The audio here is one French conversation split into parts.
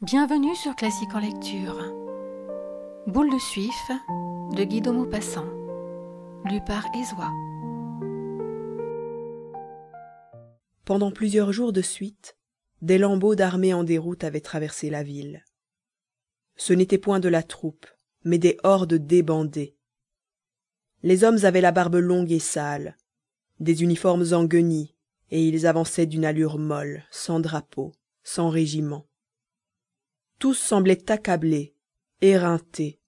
Bienvenue sur Classique en lecture. Boule de Suif de Guy de Maupassant, lu par Ezoa. Pendant plusieurs jours de suite, des lambeaux d'armées en déroute avaient traversé la ville. Ce n'était point de la troupe, mais des hordes débandées. Les hommes avaient la barbe longue et sale, des uniformes en guenilles, et ils avançaient d'une allure molle, sans drapeau, sans régiment. Tous semblaient accablés, éreintés,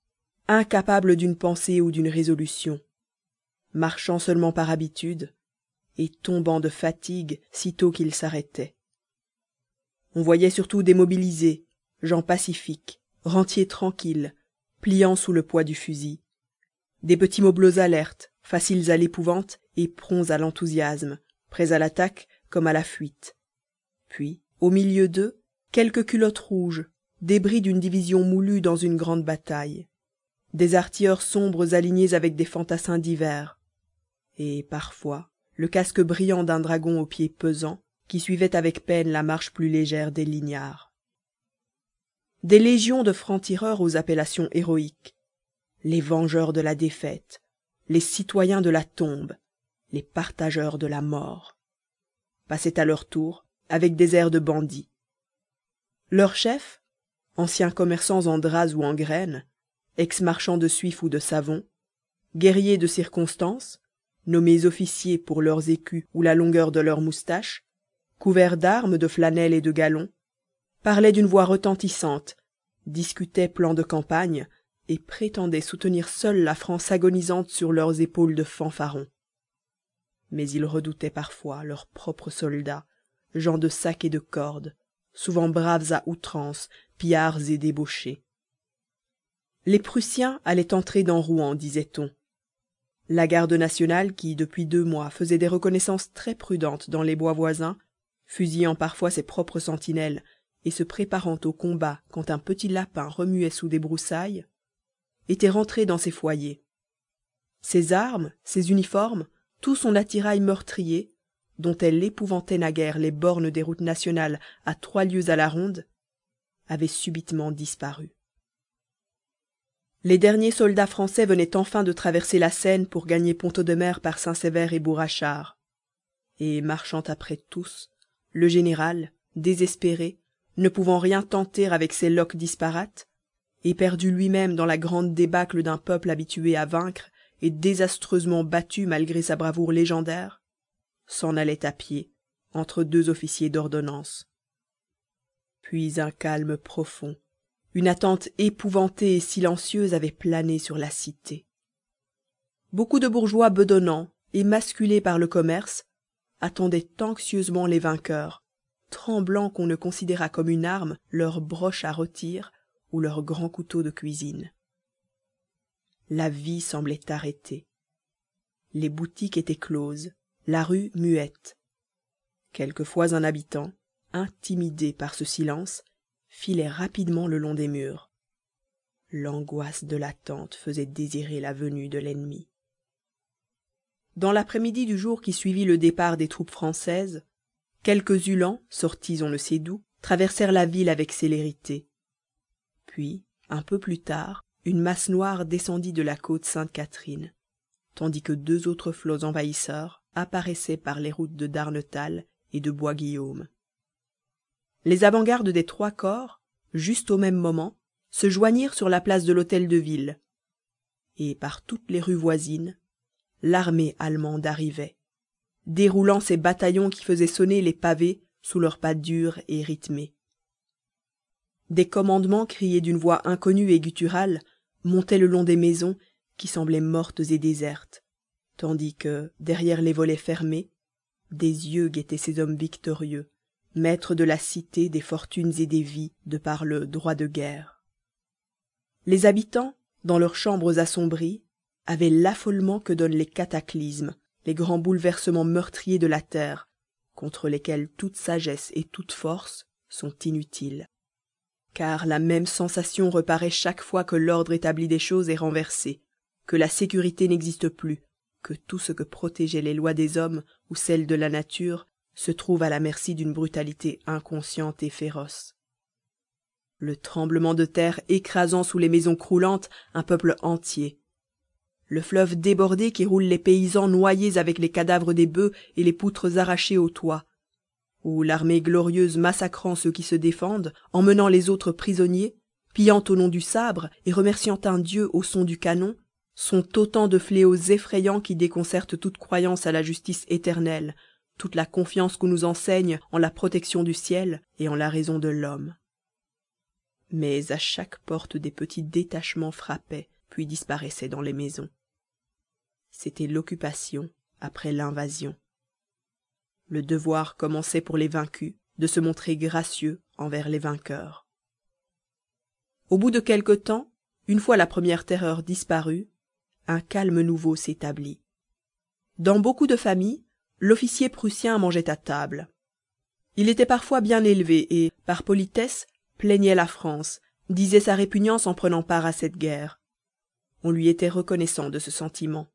incapables d'une pensée ou d'une résolution, marchant seulement par habitude, et tombant de fatigue sitôt qu'ils s'arrêtaient. On voyait surtout des mobilisés, gens pacifiques, rentiers tranquilles, pliant sous le poids du fusil, des petits mobilos alertes, faciles à l'épouvante et prompts à l'enthousiasme, prêts à l'attaque comme à la fuite. Puis, au milieu d'eux, quelques culottes rouges, débris d'une division moulue dans une grande bataille, des artilleurs sombres alignés avec des fantassins divers, et, parfois, le casque brillant d'un dragon aux pieds pesants, qui suivait avec peine la marche plus légère des lignards. Des légions de francs-tireurs aux appellations héroïques, les vengeurs de la défaite, les citoyens de la tombe, les partageurs de la mort, passaient à leur tour avec des airs de bandits. Leurs chefs, anciens commerçants en draps ou en graines, ex-marchands de suif ou de savon, guerriers de circonstance, nommés officiers pour leurs écus ou la longueur de leurs moustaches, couverts d'armes, de flanelle et de galons, parlaient d'une voix retentissante, discutaient plans de campagne et prétendaient soutenir seuls la France agonisante sur leurs épaules de fanfarons. Mais ils redoutaient parfois leurs propres soldats, gens de sac et de corde, souvent braves à outrance, pillards et débauchés. Les Prussiens allaient entrer dans Rouen, disait-on. La garde nationale, qui depuis 2 mois faisait des reconnaissances très prudentes dans les bois voisins, fusillant parfois ses propres sentinelles et se préparant au combat quand un petit lapin remuait sous des broussailles, était rentrée dans ses foyers. Ses armes, ses uniformes, tout son attirail meurtrier, dont elle épouvantait naguère les bornes des routes nationales à 3 lieues à la ronde, avait subitement disparu. Les derniers soldats français venaient enfin de traverser la Seine pour gagner Pont-Audemer par Saint-Sever et Bourrachard. Et, marchant après tous, le général, désespéré, ne pouvant rien tenter avec ses loques disparates, et perdu lui-même dans la grande débâcle d'un peuple habitué à vaincre et désastreusement battu malgré sa bravoure légendaire, s'en allait à pied, entre 2 officiers d'ordonnance. Puis un calme profond, une attente épouvantée et silencieuse avait plané sur la cité. Beaucoup de bourgeois bedonnants, émasculés par le commerce, attendaient anxieusement les vainqueurs, tremblants qu'on ne considérât comme une arme leur broche à rôtir ou leur grand couteau de cuisine. La vie semblait arrêtée. Les boutiques étaient closes, la rue muette. Quelquefois un habitant, intimidé par ce silence, filait rapidement le long des murs. L'angoisse de l'attente faisait désirer la venue de l'ennemi. Dans l'après-midi du jour qui suivit le départ des troupes françaises, quelques uhlans, sortis on ne sait d'où, traversèrent la ville avec célérité. Puis, un peu plus tard, une masse noire descendit de la côte Sainte-Catherine, tandis que 2 autres flots envahisseurs apparaissaient par les routes de Darnetal et de Bois-Guillaume. Les avant-gardes des 3 corps, juste au même moment, se joignirent sur la place de l'Hôtel-de-Ville. Et par toutes les rues voisines, l'armée allemande arrivait, déroulant ses bataillons qui faisaient sonner les pavés sous leurs pas durs et rythmés. Des commandements criés d'une voix inconnue et gutturale montaient le long des maisons qui semblaient mortes et désertes, tandis que, derrière les volets fermés, des yeux guettaient ces hommes victorieux, maîtres de la cité, des fortunes et des vies de par le droit de guerre. Les habitants, dans leurs chambres assombries, avaient l'affolement que donnent les cataclysmes, les grands bouleversements meurtriers de la terre, contre lesquels toute sagesse et toute force sont inutiles. Car la même sensation reparaît chaque fois que l'ordre établi des choses est renversé, que la sécurité n'existe plus, que tout ce que protégeaient les lois des hommes ou celles de la nature se trouve à la merci d'une brutalité inconsciente et féroce. le tremblement de terre écrasant sous les maisons croulantes un peuple entier, le fleuve débordé qui roule les paysans noyés avec les cadavres des bœufs et les poutres arrachées aux toits, ou l'armée glorieuse massacrant ceux qui se défendent, emmenant les autres prisonniers, pillant au nom du sabre et remerciant un dieu au son du canon, sont autant de fléaux effrayants qui déconcertent toute croyance à la justice éternelle, toute la confiance qu'on nous enseigne en la protection du ciel et en la raison de l'homme. Mais à chaque porte des petits détachements frappaient, puis disparaissaient dans les maisons. C'était l'occupation après l'invasion. Le devoir commençait pour les vaincus de se montrer gracieux envers les vainqueurs. Au bout de quelque temps, une fois la première terreur disparue, un calme nouveau s'établit. Dans beaucoup de familles, l'officier prussien mangeait à table. Il était parfois bien élevé et, par politesse, plaignait la France, disait sa répugnance en prenant part à cette guerre. On lui était reconnaissant de ce sentiment.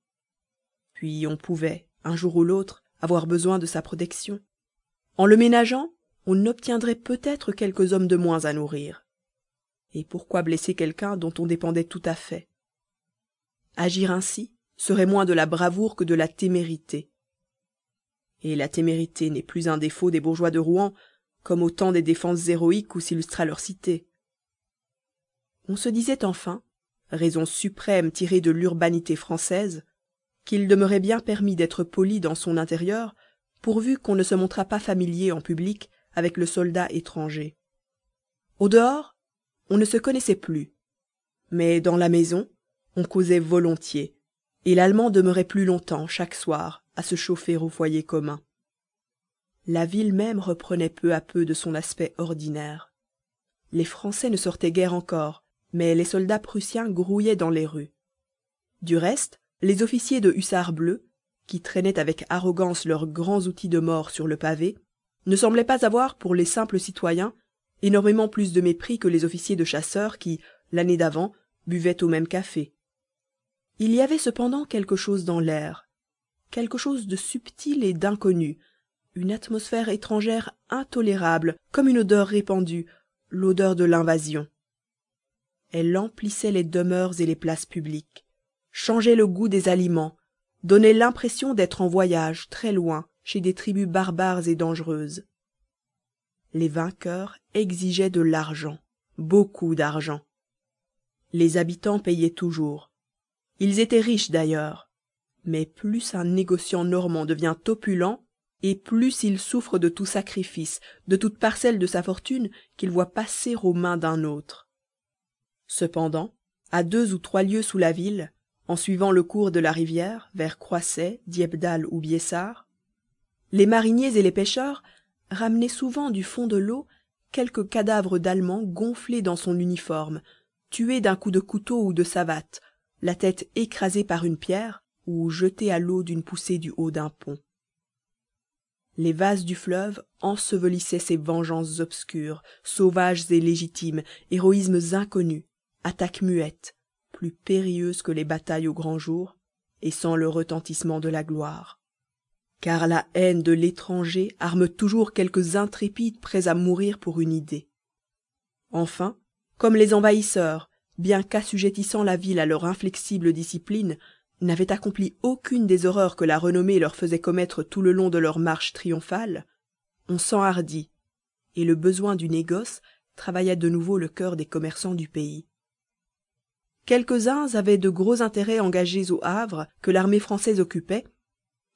Puis on pouvait, un jour ou l'autre, avoir besoin de sa protection. En le ménageant, on obtiendrait peut-être quelques hommes de moins à nourrir. Et pourquoi blesser quelqu'un dont on dépendait tout à fait? Agir ainsi serait moins de la bravoure que de la témérité. Et la témérité n'est plus un défaut des bourgeois de Rouen, comme au temps des défenses héroïques où s'illustra leur cité. On se disait enfin, raison suprême tirée de l'urbanité française, qu'il demeurait bien permis d'être poli dans son intérieur, pourvu qu'on ne se montrât pas familier en public avec le soldat étranger. Au dehors, on ne se connaissait plus, mais dans la maison, on causait volontiers, et l'Allemand demeurait plus longtemps, chaque soir, à se chauffer au foyer commun. La ville même reprenait peu à peu de son aspect ordinaire. Les Français ne sortaient guère encore, mais les soldats prussiens grouillaient dans les rues. Du reste, les officiers de hussards bleus, qui traînaient avec arrogance leurs grands outils de mort sur le pavé, ne semblaient pas avoir, pour les simples citoyens, énormément plus de mépris que les officiers de chasseurs qui, l'année d'avant, buvaient au même café. Il y avait cependant quelque chose dans l'air, quelque chose de subtil et d'inconnu, une atmosphère étrangère intolérable, comme une odeur répandue, l'odeur de l'invasion. Elle emplissait les demeures et les places publiques, changeait le goût des aliments, donnait l'impression d'être en voyage, très loin, chez des tribus barbares et dangereuses. Les vainqueurs exigeaient de l'argent, beaucoup d'argent. Les habitants payaient toujours. Ils étaient riches d'ailleurs, mais plus un négociant normand devient opulent, et plus il souffre de tout sacrifice, de toute parcelle de sa fortune qu'il voit passer aux mains d'un autre. Cependant, à 2 ou 3 lieues sous la ville, en suivant le cours de la rivière, vers Croisset, Dieppedalle ou Biessart, les mariniers et les pêcheurs ramenaient souvent du fond de l'eau quelques cadavres d'Allemands gonflés dans son uniforme, tués d'un coup de couteau ou de savate, la tête écrasée par une pierre ou jetée à l'eau d'une poussée du haut d'un pont. Les vases du fleuve ensevelissaient ces vengeances obscures, sauvages et légitimes, héroïsmes inconnus, attaques muettes, plus périlleuses que les batailles au grand jour, et sans le retentissement de la gloire. Car la haine de l'étranger arme toujours quelques intrépides prêts à mourir pour une idée. Enfin, comme les envahisseurs, bien qu'assujettissant la ville à leur inflexible discipline, n'avaient accompli aucune des horreurs que la renommée leur faisait commettre tout le long de leur marche triomphale, on s'enhardit, et le besoin du négoce travailla de nouveau le cœur des commerçants du pays. Quelques-uns avaient de gros intérêts engagés au Havre que l'armée française occupait,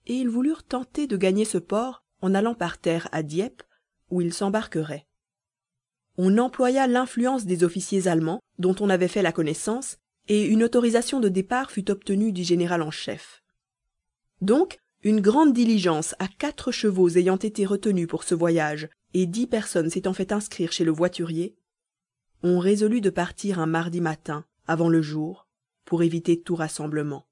et ils voulurent tenter de gagner ce port en allant par terre à Dieppe, où ils s'embarqueraient. On employa l'influence des officiers allemands, dont on avait fait la connaissance, et une autorisation de départ fut obtenue du général en chef. Donc, une grande diligence à 4 chevaux ayant été retenue pour ce voyage, et 10 personnes s'étant fait inscrire chez le voiturier, on résolut de partir un mardi matin, avant le jour, pour éviter tout rassemblement.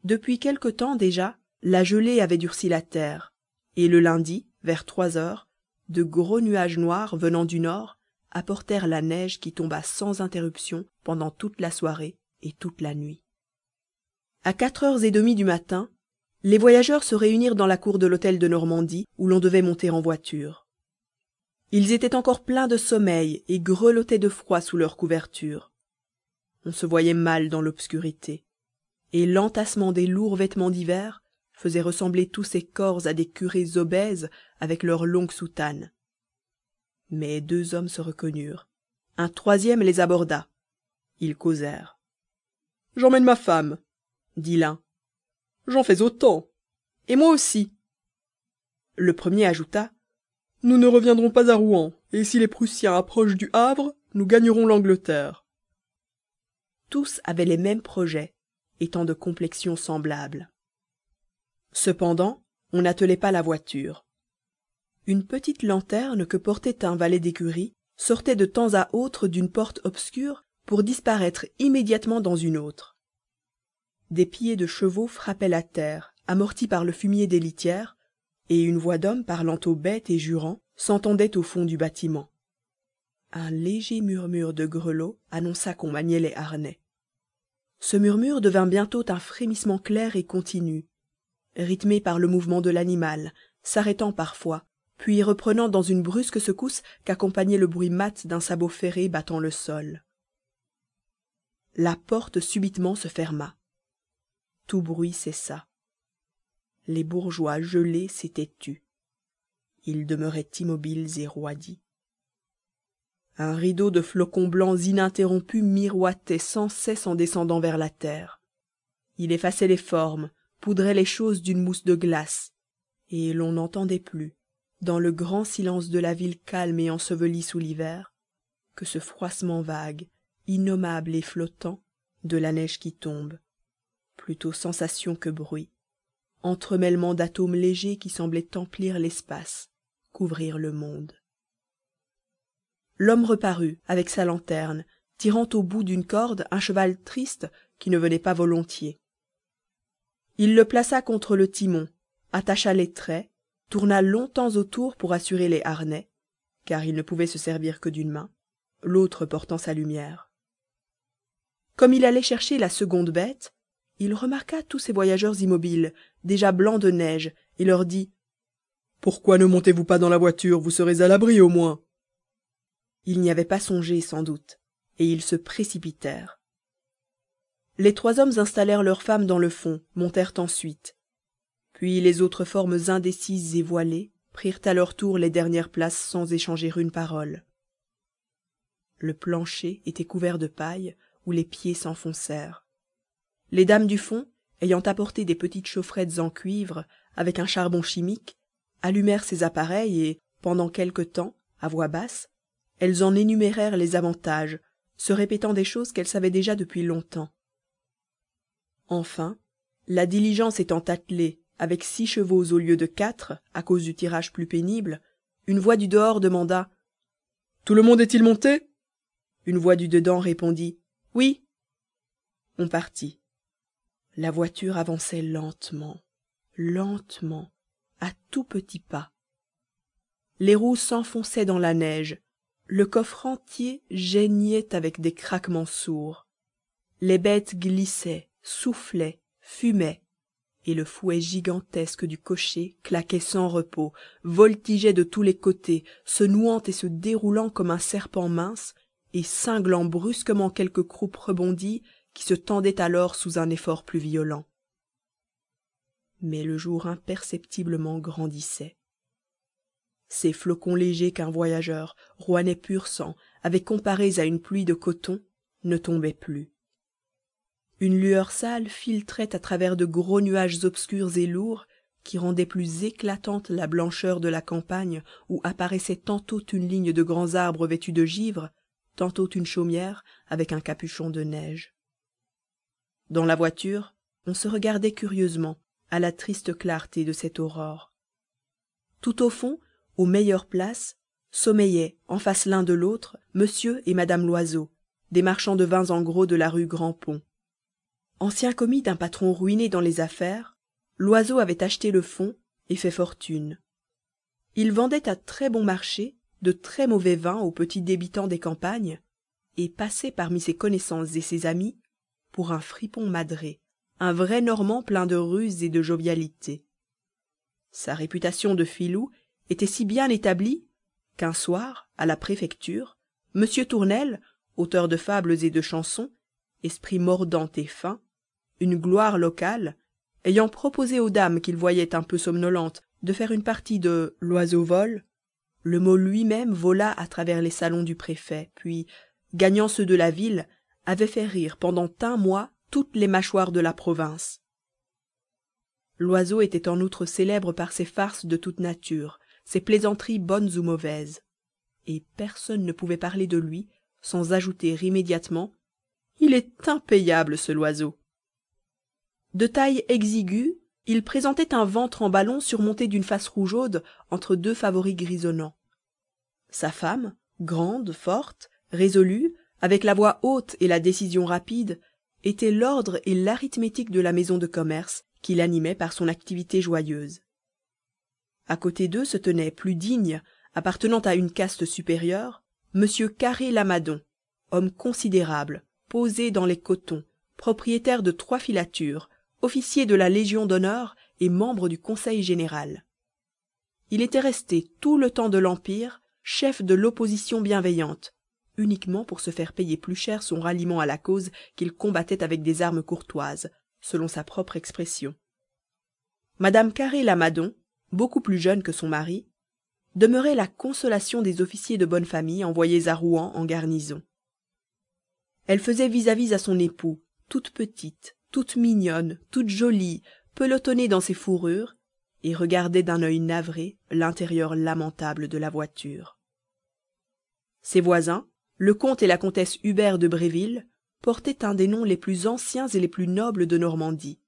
Depuis quelque temps déjà, la gelée avait durci la terre, et le lundi, vers 3 heures, de gros nuages noirs venant du nord apportèrent la neige qui tomba sans interruption pendant toute la soirée et toute la nuit. À 4h30 du matin, les voyageurs se réunirent dans la cour de l'hôtel de Normandie où l'on devait monter en voiture. Ils étaient encore pleins de sommeil et grelottaient de froid sous leurs couvertures. On se voyait mal dans l'obscurité, et l'entassement des lourds vêtements d'hiver faisait ressembler tous ces corps à des curés obèses avec leurs longues soutanes. Mais 2 hommes se reconnurent. Un troisième les aborda. Ils causèrent. « J'emmène ma femme, » dit l'un. « J'en fais autant. Et moi aussi. » Le premier ajouta. « Nous ne reviendrons pas à Rouen, et si les Prussiens approchent du Havre, nous gagnerons l'Angleterre. » Tous avaient les mêmes projets, étant de complexion semblable. Cependant, on n'attelait pas la voiture. Une petite lanterne que portait un valet d'écurie sortait de temps à autre d'une porte obscure pour disparaître immédiatement dans une autre. Des pieds de chevaux frappaient la terre, amortis par le fumier des litières, et une voix d'homme parlant aux bêtes et jurant s'entendait au fond du bâtiment. Un léger murmure de grelots annonça qu'on maniait les harnais. Ce murmure devint bientôt un frémissement clair et continu, rythmé par le mouvement de l'animal, s'arrêtant parfois, puis reprenant dans une brusque secousse qu'accompagnait le bruit mat d'un sabot ferré battant le sol. La porte subitement se ferma. Tout bruit cessa. Les bourgeois gelés s'étaient tus. Ils demeuraient immobiles et roidis. Un rideau de flocons blancs ininterrompus miroitait sans cesse en descendant vers la terre. Il effaçait les formes, poudrait les choses d'une mousse de glace, et l'on n'entendait plus, dans le grand silence de la ville calme et ensevelie sous l'hiver, que ce froissement vague, innommable et flottant, de la neige qui tombe, plutôt sensation que bruit, entremêlement d'atomes légers qui semblaient emplir l'espace, couvrir le monde. L'homme reparut, avec sa lanterne, tirant au bout d'une corde un cheval triste qui ne venait pas volontiers. Il le plaça contre le timon, attacha les traits, tourna longtemps autour pour assurer les harnais, car il ne pouvait se servir que d'une main, l'autre portant sa lumière. Comme il allait chercher la seconde bête, il remarqua tous ces voyageurs immobiles, déjà blancs de neige, et leur dit « Pourquoi ne montez-vous pas dans la voiture, vous serez à l'abri au moins ?» Ils n'y avaient pas songé sans doute, et ils se précipitèrent. Les 3 hommes installèrent leurs femmes dans le fond, montèrent ensuite. Puis les autres formes indécises et voilées prirent à leur tour les dernières places sans échanger une parole. Le plancher était couvert de paille, où les pieds s'enfoncèrent. Les dames du fond, ayant apporté des petites chaufferettes en cuivre, avec un charbon chimique, allumèrent ces appareils et, pendant quelque temps, à voix basse, elles en énumérèrent les avantages, se répétant des choses qu'elles savaient déjà depuis longtemps. Enfin, la diligence étant attelée, avec 6 chevaux au lieu de 4, à cause du tirage plus pénible, une voix du dehors demanda « Tout le monde est-il monté ?» Une voix du dedans répondit « Oui ». On partit. La voiture avançait lentement, lentement, à tout petits pas. Les roues s'enfonçaient dans la neige, le coffre entier geignait avec des craquements sourds. Les bêtes glissaient, soufflaient, fumaient, et le fouet gigantesque du cocher claquait sans repos, voltigeait de tous les côtés, se nouant et se déroulant comme un serpent mince, et cinglant brusquement quelques croupes rebondies qui se tendaient alors sous un effort plus violent. Mais le jour imperceptiblement grandissait. Ces flocons légers qu'un voyageur, rouennais pur sang, avait comparés à une pluie de coton, ne tombaient plus. Une lueur sale filtrait à travers de gros nuages obscurs et lourds qui rendaient plus éclatante la blancheur de la campagne où apparaissait tantôt une ligne de grands arbres vêtus de givre, tantôt une chaumière avec un capuchon de neige. Dans la voiture, on se regardait curieusement à la triste clarté de cette aurore. Tout au fond, aux meilleures places, sommeillaient, en face l'un de l'autre, monsieur et madame Loiseau, des marchands de vins en gros de la rue Grand-Pont. Ancien commis d'un patron ruiné dans les affaires, Loiseau avait acheté le fonds et fait fortune. Il vendait à très bon marché de très mauvais vins aux petits débitants des campagnes et passait parmi ses connaissances et ses amis pour un fripon madré, un vrai Normand plein de ruse et de jovialité. Sa réputation de filou était si bien établie qu'un soir, à la préfecture, M. Tournel, auteur de fables et de chansons, esprit mordant et fin, une gloire locale, ayant proposé aux dames qu'il voyait un peu somnolentes de faire une partie de l'oiseau vole, le mot lui-même vola à travers les salons du préfet, puis, gagnant ceux de la ville, avait fait rire pendant un mois toutes les mâchoires de la province. L'oiseau était en outre célèbre par ses farces de toute nature, ses plaisanteries bonnes ou mauvaises, et personne ne pouvait parler de lui sans ajouter immédiatement « Il est impayable, ce l'oiseau ». De taille exiguë, il présentait un ventre en ballon surmonté d'une face rougeaude entre deux favoris grisonnants. Sa femme, grande, forte, résolue, avec la voix haute et la décision rapide, était l'ordre et l'arithmétique de la maison de commerce qu'il animait par son activité joyeuse. À côté d'eux se tenait, plus digne, appartenant à une caste supérieure, M. Carré-Lamadon, homme considérable, posé dans les cotons, propriétaire de 3 filatures, officier de la Légion d'honneur et membre du Conseil général. Il était resté tout le temps de l'Empire chef de l'opposition bienveillante, uniquement pour se faire payer plus cher son ralliement à la cause qu'il combattait avec des armes courtoises, selon sa propre expression. Madame Carré-Lamadon, beaucoup plus jeune que son mari, demeurait la consolation des officiers de bonne famille envoyés à Rouen en garnison. Elle faisait vis-à-vis à son époux, toute petite, toute mignonne, toute jolie, pelotonnée dans ses fourrures, et regardait d'un œil navré l'intérieur lamentable de la voiture. Ses voisins, le comte et la comtesse Hubert de Bréville, portaient un des noms les plus anciens et les plus nobles de Normandie.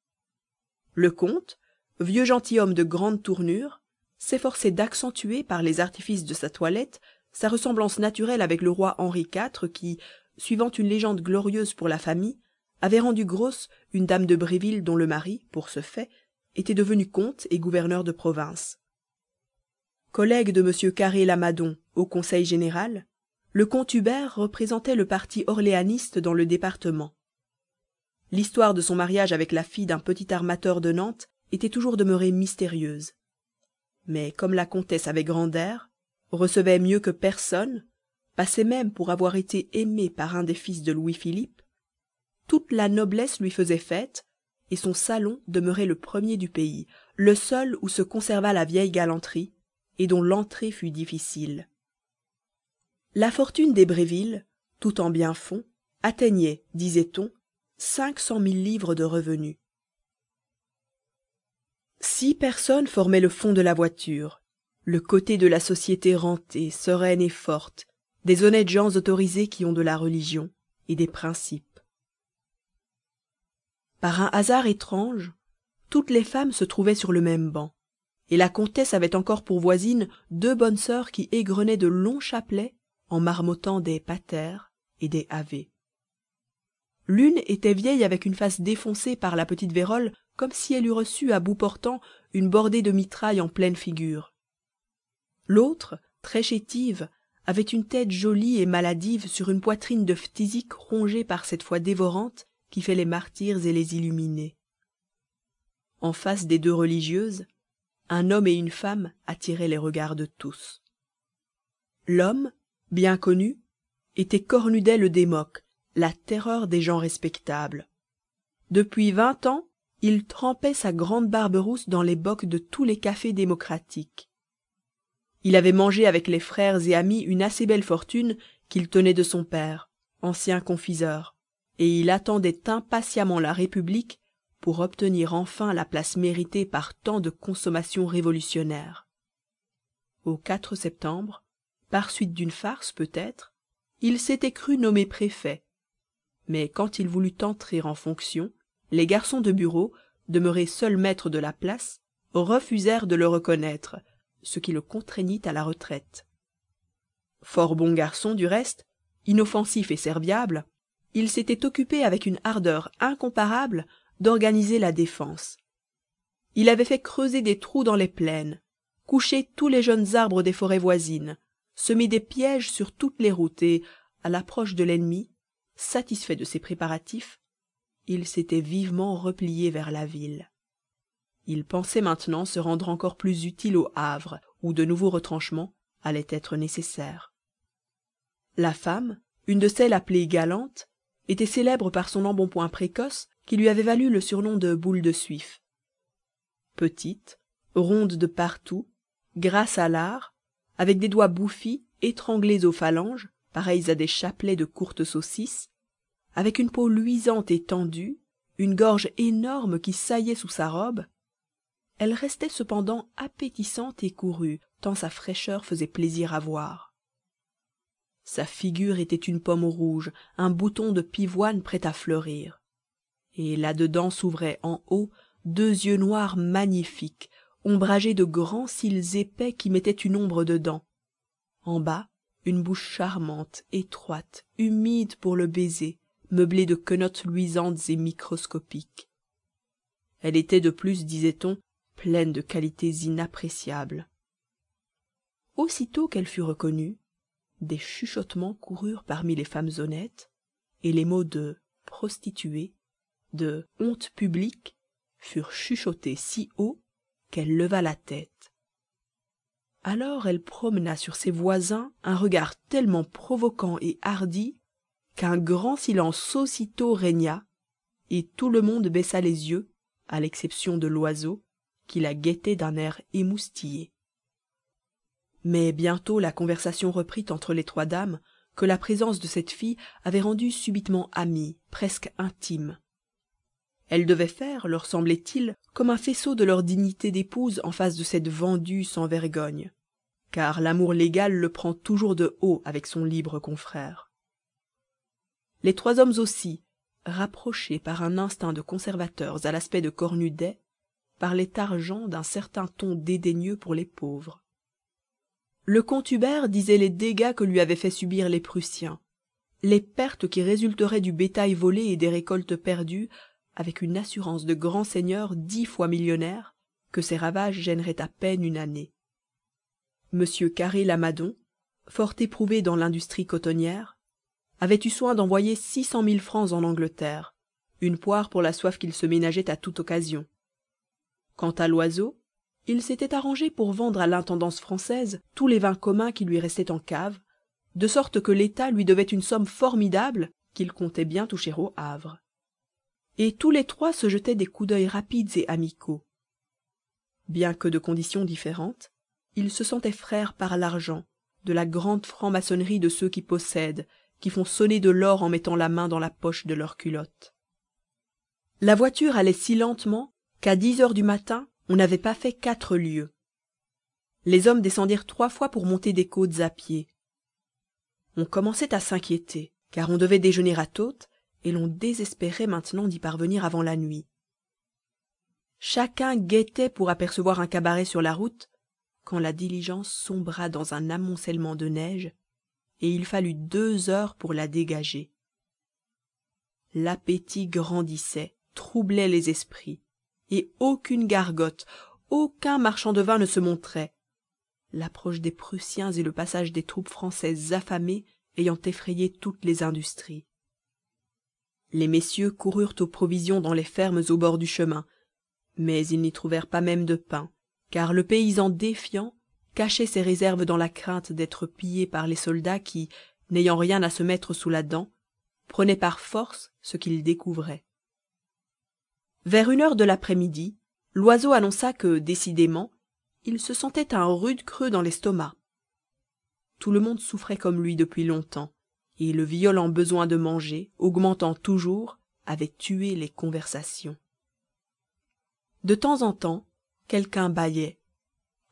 Le comte, vieux gentilhomme de grande tournure, s'efforçait d'accentuer par les artifices de sa toilette sa ressemblance naturelle avec le roi Henri IV qui, suivant une légende glorieuse pour la famille, avait rendu grosse une dame de Bréville dont le mari, pour ce fait, était devenu comte et gouverneur de province. Collègue de M. Carré-Lamadon au Conseil général, le comte Hubert représentait le parti orléaniste dans le département. L'histoire de son mariage avec la fille d'un petit armateur de Nantes était toujours demeurée mystérieuse. Mais comme la comtesse avait grand air, recevait mieux que personne, passait même pour avoir été aimée par un des fils de Louis-Philippe, toute la noblesse lui faisait fête, et son salon demeurait le premier du pays, le seul où se conserva la vieille galanterie, et dont l'entrée fut difficile. La fortune des Bréville, tout en biens-fonds, atteignait, disait-on, 500 000 livres de revenus. 6 personnes formaient le fond de la voiture, le côté de la société rentée, sereine et forte, des honnêtes gens autorisés qui ont de la religion et des principes. Par un hasard étrange, toutes les femmes se trouvaient sur le même banc, et la comtesse avait encore pour voisines 2 bonnes sœurs qui égrenaient de longs chapelets en marmottant des pater et des ave. L'une était vieille avec une face défoncée par la petite vérole comme si elle eût reçu à bout portant une bordée de mitraille en pleine figure. L'autre, très chétive, avait une tête jolie et maladive sur une poitrine de phthisique rongée par cette foi dévorante qui fait les martyrs et les illuminés. En face des 2 religieuses, un homme et une femme attiraient les regards de tous. L'homme, bien connu, était Cornudet le Démoc, la terreur des gens respectables. Depuis 20 ans, il trempait sa grande barbe rousse dans les bocs de tous les cafés démocratiques. Il avait mangé avec les frères et amis une assez belle fortune qu'il tenait de son père, ancien confiseur, et il attendait impatiemment la République pour obtenir enfin la place méritée par tant de consommations révolutionnaires. Au 4 septembre, par suite d'une farce peut-être, il s'était cru nommé préfet, mais quand il voulut entrer en fonction, les garçons de bureau, demeurés seuls maîtres de la place, refusèrent de le reconnaître, ce qui le contraignit à la retraite. Fort bon garçon du reste, inoffensif et serviable, il s'était occupé avec une ardeur incomparable d'organiser la défense. Il avait fait creuser des trous dans les plaines, coucher tous les jeunes arbres des forêts voisines, semer des pièges sur toutes les routes et, à l'approche de l'ennemi, satisfait de ces préparatifs, il s'était vivement replié vers la ville. Il pensait maintenant se rendre encore plus utile au Havre, où de nouveaux retranchements allait être nécessaire. La femme, une de celles appelées galantes, était célèbre par son embonpoint précoce qui lui avait valu le surnom de boule de suif. Petite, ronde de partout, grasse à lard, avec des doigts bouffis étranglés aux phalanges, pareils à des chapelets de courtes saucisses, avec une peau luisante et tendue, une gorge énorme qui saillait sous sa robe, elle restait cependant appétissante et courue, tant sa fraîcheur faisait plaisir à voir. Sa figure était une pomme rouge, un bouton de pivoine prêt à fleurir. Et là-dedans s'ouvraient en haut 2 yeux noirs magnifiques, ombragés de grands cils épais qui mettaient une ombre dedans. En bas, une bouche charmante, étroite, humide pour le baiser, meublée de quenottes luisantes et microscopiques. Elle était de plus, disait-on, pleine de qualités inappréciables. Aussitôt qu'elle fut reconnue, des chuchotements coururent parmi les femmes honnêtes, et les mots de prostituée, de honte publique, furent chuchotés si haut qu'elle leva la tête. Alors elle promena sur ses voisins un regard tellement provoquant et hardi qu'un grand silence aussitôt régna, et tout le monde baissa les yeux, à l'exception de l'oiseau, qui la guettait d'un air émoustillé. Mais bientôt la conversation reprit entre les 3 dames, que la présence de cette fille avait rendues subitement amies, presque intimes. Elles devaient faire, leur semblait-il, comme un faisceau de leur dignité d'épouse en face de cette vendue sans vergogne, car l'amour légal le prend toujours de haut avec son libre confrère. Les 3 hommes aussi, rapprochés par un instinct de conservateurs à l'aspect de Cornudet, parlaient argent d'un certain ton dédaigneux pour les pauvres. Le comte Hubert disait les dégâts que lui avaient fait subir les Prussiens, les pertes qui résulteraient du bétail volé et des récoltes perdues, avec une assurance de grand seigneur 10 fois millionnaire, que ces ravages gêneraient à peine une année. M. Carré-Lamadon, fort éprouvé dans l'industrie cotonnière, avait eu soin d'envoyer 600 000 francs en Angleterre, une poire pour la soif qu'il se ménageait à toute occasion. Quant à l'oiseau, il s'était arrangé pour vendre à l'intendance française tous les vins communs qui lui restaient en cave, de sorte que l'État lui devait une somme formidable qu'il comptait bien toucher au Havre. Et tous les 3 se jetaient des coups d'œil rapides et amicaux. Bien que de conditions différentes, ils se sentaient frères par l'argent, de la grande franc-maçonnerie de ceux qui possèdent, qui font sonner de l'or en mettant la main dans la poche de leur culotte. La voiture allait si lentement qu'à 10 heures du matin on n'avait pas fait 4 lieues. Les hommes descendirent 3 fois pour monter des côtes à pied. On commençait à s'inquiéter, car on devait déjeuner à Tôtes, et l'on désespérait maintenant d'y parvenir avant la nuit. Chacun guettait pour apercevoir un cabaret sur la route, quand la diligence sombra dans un amoncellement de neige, et il fallut 2 heures pour la dégager. L'appétit grandissait, troublait les esprits, et aucune gargote, aucun marchand de vin ne se montrait, l'approche des Prussiens et le passage des troupes françaises affamées ayant effrayé toutes les industries. Les messieurs coururent aux provisions dans les fermes au bord du chemin, mais ils n'y trouvèrent pas même de pain, car le paysan défiant cachait ses réserves dans la crainte d'être pillé par les soldats qui, n'ayant rien à se mettre sous la dent, prenaient par force ce qu'ils découvraient. Vers 1 heure de l'après-midi, l'oiseau annonça que, décidément, il se sentait un rude creux dans l'estomac. Tout le monde souffrait comme lui depuis longtemps, et le violent besoin de manger, augmentant toujours, avait tué les conversations. De temps en temps, quelqu'un bâillait,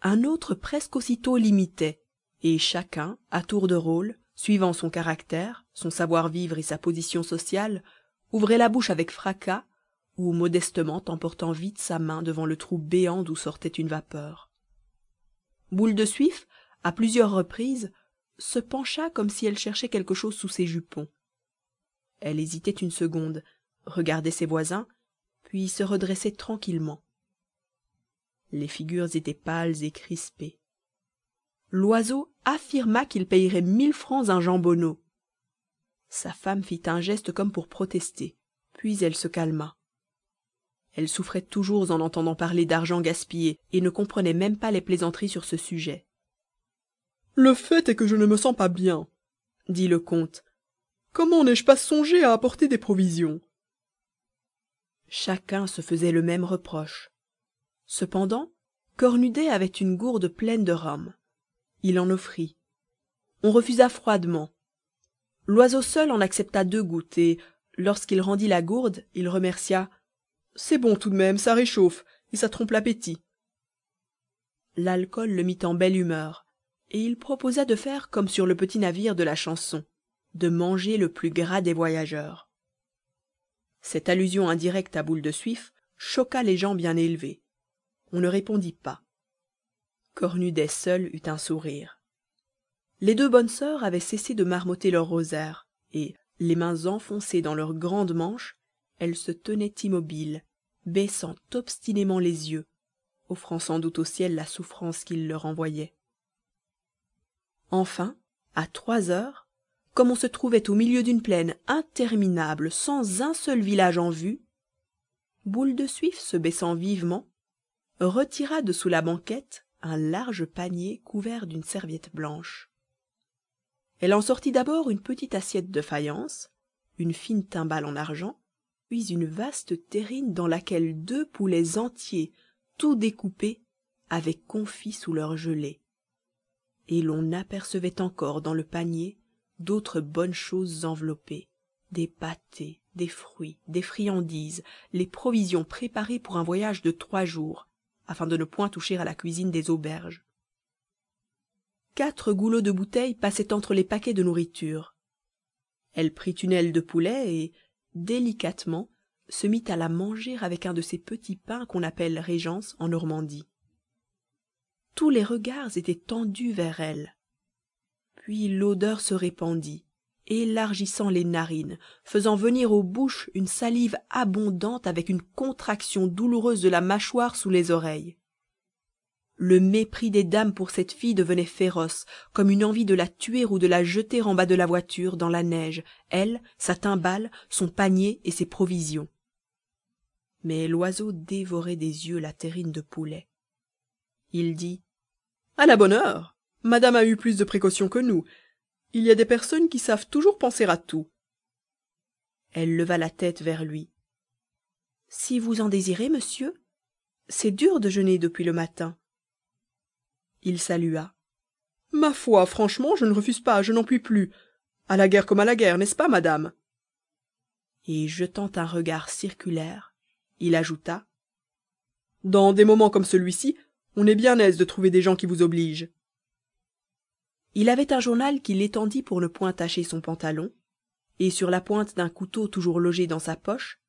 un autre presque aussitôt l'imitait, et chacun, à tour de rôle, suivant son caractère, son savoir-vivre et sa position sociale, ouvrait la bouche avec fracas, ou modestement emportant vite sa main devant le trou béant d'où sortait une vapeur. Boule de Suif, à plusieurs reprises, se pencha comme si elle cherchait quelque chose sous ses jupons. Elle hésitait une seconde, regardait ses voisins, puis se redressait tranquillement. Les figures étaient pâles et crispées. L'oiseau affirma qu'il payerait 1000 francs un jambonneau. Sa femme fit un geste comme pour protester, puis elle se calma. Elle souffrait toujours en entendant parler d'argent gaspillé et ne comprenait même pas les plaisanteries sur ce sujet. Le fait est que je ne me sens pas bien, dit le comte. Comment n'ai-je pas songé à apporter des provisions? Chacun se faisait le même reproche. Cependant, Cornudet avait une gourde pleine de rhum. Il en offrit. On refusa froidement. Loiseau seul en accepta 2 gouttes, et, lorsqu'il rendit la gourde, il remercia. C'est bon tout de même, ça réchauffe, et ça trompe l'appétit. L'alcool le mit en belle humeur, et il proposa de faire comme sur le petit navire de la chanson, de manger le plus gras des voyageurs. Cette allusion indirecte à Boule de Suif choqua les gens bien élevés. On ne répondit pas. Cornudet seul eut un sourire. Les 2 bonnes sœurs avaient cessé de marmotter leur rosaire, et, les mains enfoncées dans leurs grandes manches, elles se tenaient immobiles, baissant obstinément les yeux, offrant sans doute au ciel la souffrance qu'il leur envoyait. Enfin, à 3 heures, comme on se trouvait au milieu d'une plaine interminable sans un seul village en vue, Boule de Suif, se baissant vivement, retira de sous la banquette un large panier couvert d'une serviette blanche. Elle en sortit d'abord une petite assiette de faïence, une fine timbale en argent, puis une vaste terrine dans laquelle 2 poulets entiers, tout découpés, avaient confit sous leur gelée. Et l'on apercevait encore dans le panier d'autres bonnes choses enveloppées, des pâtés, des fruits, des friandises, les provisions préparées pour un voyage de 3 jours, afin de ne point toucher à la cuisine des auberges. 4 goulots de bouteilles passaient entre les paquets de nourriture. Elle prit une aile de poulet et, délicatement, se mit à la manger avec un de ces petits pains qu'on appelle régence en Normandie. Tous les regards étaient tendus vers elle. Puis l'odeur se répandit, élargissant les narines, faisant venir aux bouches une salive abondante avec une contraction douloureuse de la mâchoire sous les oreilles. Le mépris des dames pour cette fille devenait féroce, comme une envie de la tuer ou de la jeter en bas de la voiture, dans la neige, elle, sa timbale, son panier et ses provisions. Mais l'oiseau dévorait des yeux la terrine de poulet. Il dit: À la bonne heure, madame a eu plus de précautions que nous. Il y a des personnes qui savent toujours penser à tout. Elle leva la tête vers lui. Si vous en désirez, monsieur, c'est dur de jeûner depuis le matin. Il salua. Ma foi, franchement, je ne refuse pas, je n'en puis plus. À la guerre comme à la guerre, n'est-ce pas, madame? Et jetant un regard circulaire, il ajouta: Dans des moments comme celui-ci, on est bien aise de trouver des gens qui vous obligent. Il avait un journal qu'il étendit pour ne point tacher son pantalon, et sur la pointe d'un couteau toujours logé dans sa poche,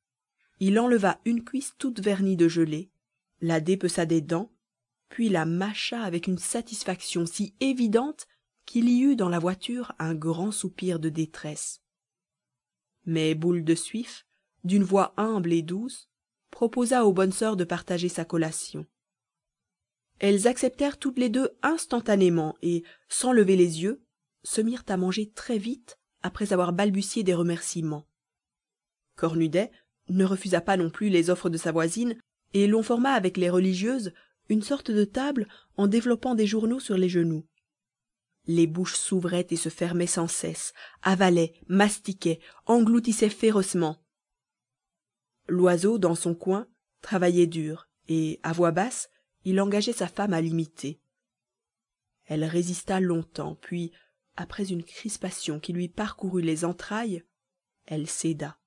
il enleva une cuisse toute vernie de gelée, la dépeça des dents, puis la mâcha avec une satisfaction si évidente qu'il y eut dans la voiture un grand soupir de détresse. Mais Boule de Suif, d'une voix humble et douce, proposa aux bonnes sœurs de partager sa collation. Elles acceptèrent toutes les 2 instantanément et, sans lever les yeux, se mirent à manger très vite après avoir balbutié des remerciements. Cornudet ne refusa pas non plus les offres de sa voisine, et l'on forma avec les religieuses une sorte de table en développant des journaux sur les genoux. Les bouches s'ouvraient et se fermaient sans cesse, avalaient, mastiquaient, engloutissaient férocement. L'oiseau, dans son coin, travaillait dur, et, à voix basse, il engageait sa femme à l'imiter. Elle résista longtemps, puis, après une crispation qui lui parcourut les entrailles, elle céda.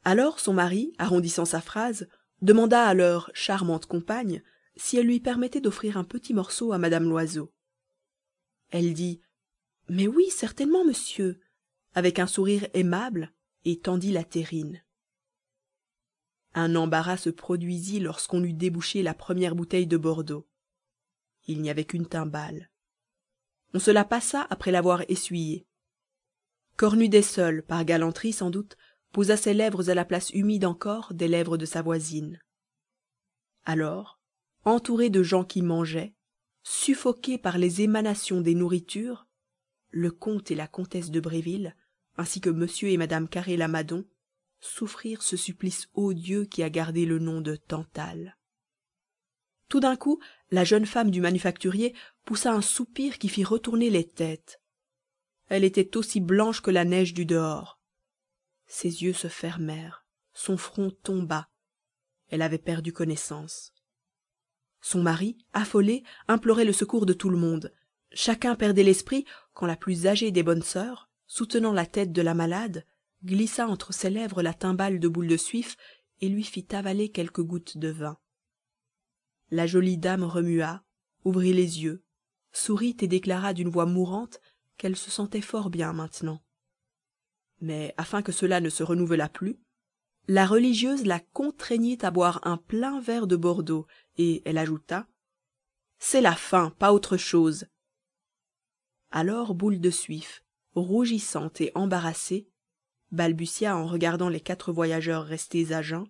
Alors son mari, arrondissant sa phrase, demanda à leur charmante compagne si elle lui permettait d'offrir un petit morceau à madame Loiseau. Elle dit: Mais oui, certainement, monsieur, avec un sourire aimable, et tendit la terrine. Un embarras se produisit lorsqu'on eut débouché la première bouteille de Bordeaux. Il n'y avait qu'une timbale. On se la passa après l'avoir essuyée. Cornudet seul, par galanterie sans doute, posa ses lèvres à la place humide encore des lèvres de sa voisine. Alors, entouré de gens qui mangeaient, suffoqués par les émanations des nourritures, le comte et la comtesse de Bréville, ainsi que monsieur et madame Carré-Lamadon, souffrirent ce supplice odieux qui a gardé le nom de Tantale. tout d'un coup la jeune femme du manufacturier poussa un soupir qui fit retourner les têtes. Elle était aussi blanche que la neige du dehors. Ses yeux se fermèrent, son front tomba. Elle avait perdu connaissance. Son mari, affolé, implorait le secours de tout le monde. Chacun perdait l'esprit quand la plus âgée des bonnes sœurs, soutenant la tête de la malade, glissa entre ses lèvres la timbale de Boule de Suif et lui fit avaler quelques gouttes de vin. La jolie dame remua, ouvrit les yeux, sourit et déclara d'une voix mourante qu'elle se sentait fort bien maintenant. Mais afin que cela ne se renouvelât plus, la religieuse la contraignit à boire un plein verre de Bordeaux, et elle ajouta « C'est la faim, pas autre chose. » Alors Boule de Suif, rougissante et embarrassée, balbutia en regardant les 4 voyageurs restés à jeun.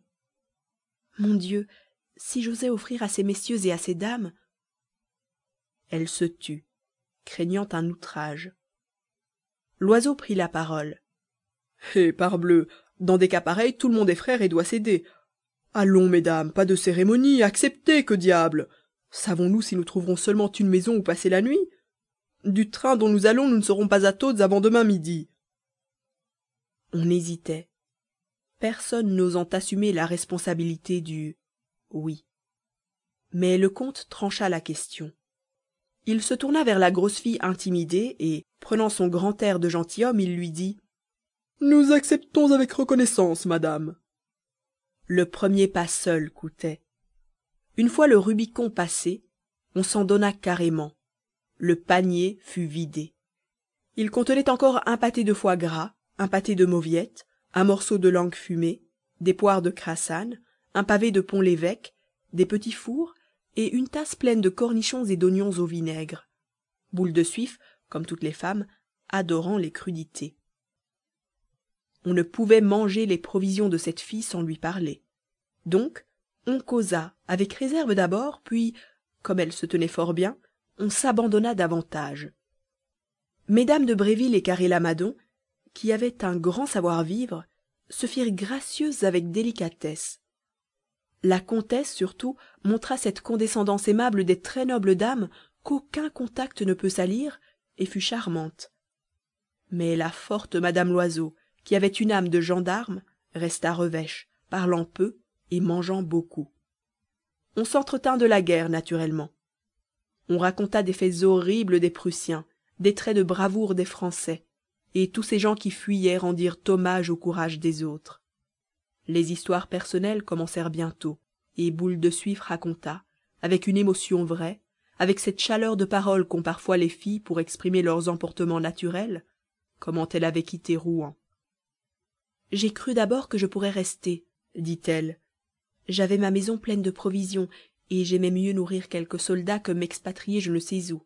« Mon Dieu, si j'osais offrir à ces messieurs et à ces dames... » Elle se tut, craignant un outrage. Loiseau prit la parole. « Eh, parbleu, dans des cas pareils, tout le monde est frère et doit s'aider. Allons, mesdames, pas de cérémonie, acceptez, que diable! Savons-nous si nous trouverons seulement une maison où passer la nuit? Du train dont nous allons, nous ne serons pas à Tôtes avant demain midi. » On hésitait, personne n'osant assumer la responsabilité du « oui ». Mais le comte trancha la question. Il se tourna vers la grosse fille intimidée et, prenant son grand air de gentilhomme, il lui dit « Nous acceptons avec reconnaissance, madame. » Le premier pas seul coûtait. Une fois le Rubicon passé, on s'en donna carrément. Le panier fut vidé. Il contenait encore un pâté de foie gras, un pâté de mauviettes, un morceau de langue fumée, des poires de crassane, un pavé de Pont-l'Évêque, des petits fours et une tasse pleine de cornichons et d'oignons au vinaigre. Boule de Suif, comme toutes les femmes, adorant les crudités. On ne pouvait manger les provisions de cette fille sans lui parler. Donc, on causa, avec réserve d'abord, puis, comme elle se tenait fort bien, on s'abandonna davantage. Mesdames de Bréville et Carré-Lamadon, qui avaient un grand savoir-vivre, se firent gracieuses avec délicatesse. La comtesse, surtout, montra cette condescendance aimable des très nobles dames qu'aucun contact ne peut salir, et fut charmante. Mais la forte madame Loiseau, qui avait une âme de gendarme, resta revêche, parlant peu et mangeant beaucoup. On s'entretint de la guerre, naturellement. On raconta des faits horribles des Prussiens, des traits de bravoure des Français, et tous ces gens qui fuyaient rendirent hommage au courage des autres. Les histoires personnelles commencèrent bientôt, et Boule de Suif raconta, avec une émotion vraie, avec cette chaleur de parole qu'ont parfois les filles pour exprimer leurs emportements naturels, comment elle avait quitté Rouen. « J'ai cru d'abord que je pourrais rester, » dit-elle. « J'avais ma maison pleine de provisions, et j'aimais mieux nourrir quelques soldats que m'expatrier je ne sais où.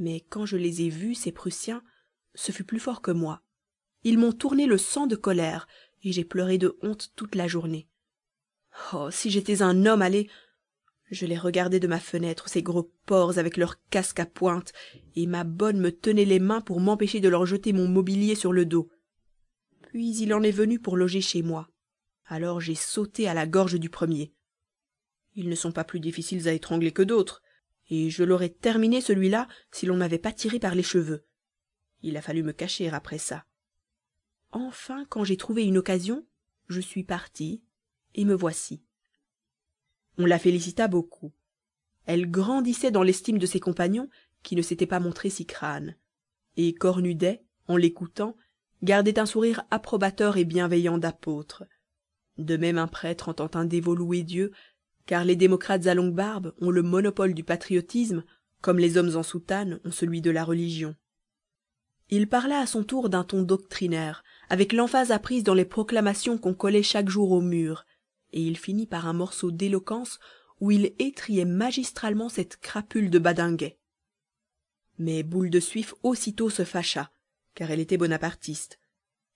Mais quand je les ai vus, ces Prussiens, ce fut plus fort que moi. Ils m'ont tourné le sang de colère, et j'ai pleuré de honte toute la journée. Oh, si j'étais un homme, allez! Je les regardais de ma fenêtre, ces gros porcs avec leurs casques à pointe, et ma bonne me tenait les mains pour m'empêcher de leur jeter mon mobilier sur le dos. Puis il en est venu pour loger chez moi. Alors j'ai sauté à la gorge du premier. Ils ne sont pas plus difficiles à étrangler que d'autres, et je l'aurais terminé celui-là si l'on ne m'avait pas tiré par les cheveux. Il a fallu me cacher après ça. Enfin, quand j'ai trouvé une occasion, je suis partie, et me voici. » On la félicita beaucoup. Elle grandissait dans l'estime de ses compagnons, qui ne s'étaient pas montrés si crânes. Et Cornudet, en l'écoutant, gardait un sourire approbateur et bienveillant d'apôtre. De même un prêtre entend un dévot louer Dieu, car les démocrates à longue barbe ont le monopole du patriotisme, comme les hommes en soutane ont celui de la religion. Il parla à son tour d'un ton doctrinaire, avec l'emphase apprise dans les proclamations qu'on collait chaque jour au mur, et il finit par un morceau d'éloquence où il étrillait magistralement cette crapule de badinguet. Mais Boule de Suif aussitôt se fâcha, car elle était bonapartiste.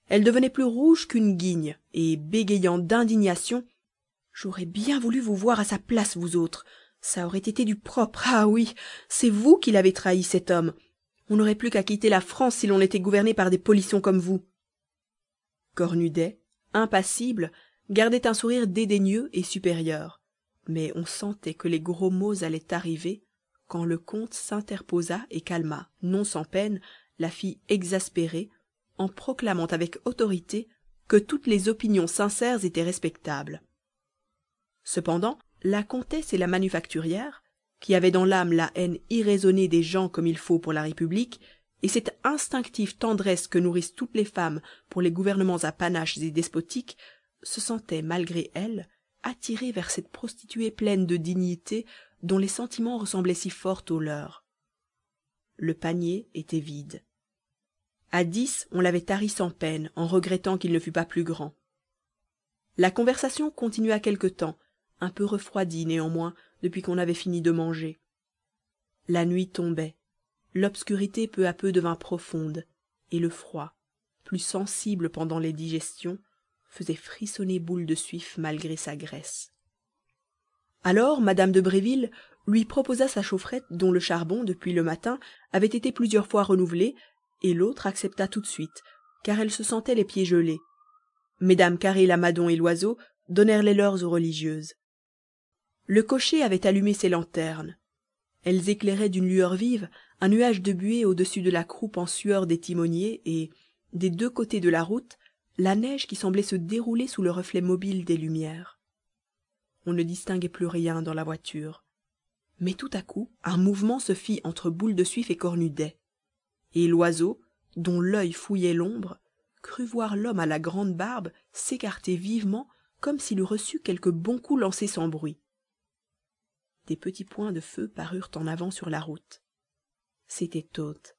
Elle devenait plus rouge qu'une guigne, et bégayant d'indignation, « J'aurais bien voulu vous voir à sa place, vous autres. Ça aurait été du propre. Ah oui, c'est vous qui l'avez trahi, cet homme. On n'aurait plus qu'à quitter la France si l'on était gouverné par des polissons comme vous. » Cornudet, impassible, gardait un sourire dédaigneux et supérieur. mais on sentait que les gros mots allaient arriver quand le comte s'interposa et calma, non sans peine, la fille exaspérée, en proclamant avec autorité que toutes les opinions sincères étaient respectables. Cependant, la comtesse et la manufacturière, qui avaient dans l'âme la haine irraisonnée des gens comme il faut pour la République, et cette instinctive tendresse que nourrissent toutes les femmes pour les gouvernements à panaches et despotiques, se sentaient, malgré elles, attirées vers cette prostituée pleine de dignité dont les sentiments ressemblaient si fort aux leurs. Le panier était vide. À 10, on l'avait tari sans peine, en regrettant qu'il ne fût pas plus grand. La conversation continua quelque temps, un peu refroidie néanmoins depuis qu'on avait fini de manger. La nuit tombait, l'obscurité peu à peu devint profonde, et le froid, plus sensible pendant les digestions, faisait frissonner Boule de Suif malgré sa graisse. Alors madame de Bréville lui proposa sa chaufferette dont le charbon, depuis le matin, avait été plusieurs fois renouvelé, et l'autre accepta tout de suite, car elle se sentait les pieds gelés. Mesdames Carré, Lamadon et Loiseau donnèrent les leurs aux religieuses. Le cocher avait allumé ses lanternes. Elles éclairaient d'une lueur vive un nuage de buée au-dessus de la croupe en sueur des timoniers et, des deux côtés de la route, la neige qui semblait se dérouler sous le reflet mobile des lumières. On ne distinguait plus rien dans la voiture. Mais tout à coup, un mouvement se fit entre Boule de Suif et Cornudet. Et Loiseau, dont l'œil fouillait l'ombre, crut voir l'homme à la grande barbe s'écarter vivement comme s'il eût reçu quelque bon coup lancé sans bruit. Des petits points de feu parurent en avant sur la route. C'était Tôtes.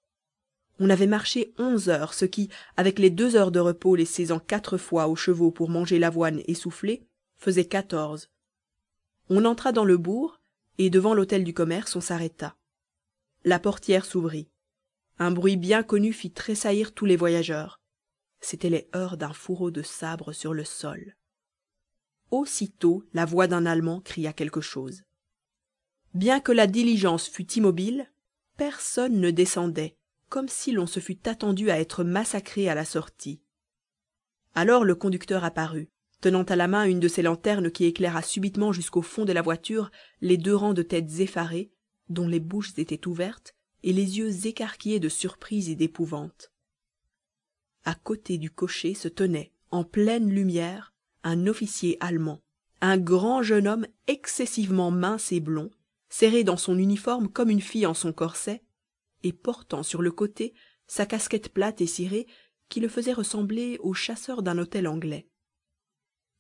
On avait marché 11 heures, ce qui, avec les 2 heures de repos laissées en 4 fois aux chevaux pour manger l'avoine et souffler, faisait 14. On entra dans le bourg, et devant l'hôtel du commerce on s'arrêta. La portière s'ouvrit. Un bruit bien connu fit tressaillir tous les voyageurs. C'étaient les heurts d'un fourreau de sabre sur le sol. Aussitôt la voix d'un Allemand cria quelque chose. Bien que la diligence fût immobile, personne ne descendait, comme si l'on se fût attendu à être massacré à la sortie. Alors le conducteur apparut, tenant à la main une de ces lanternes qui éclaira subitement jusqu'au fond de la voiture les 2 rangs de têtes effarées, dont les bouches étaient ouvertes et les yeux écarquillés de surprise et d'épouvante. À côté du cocher se tenait, en pleine lumière, un officier allemand, un grand jeune homme excessivement mince et blond, serré dans son uniforme comme une fille en son corset, et portant sur le côté sa casquette plate et cirée qui le faisait ressembler au chasseur d'un hôtel anglais.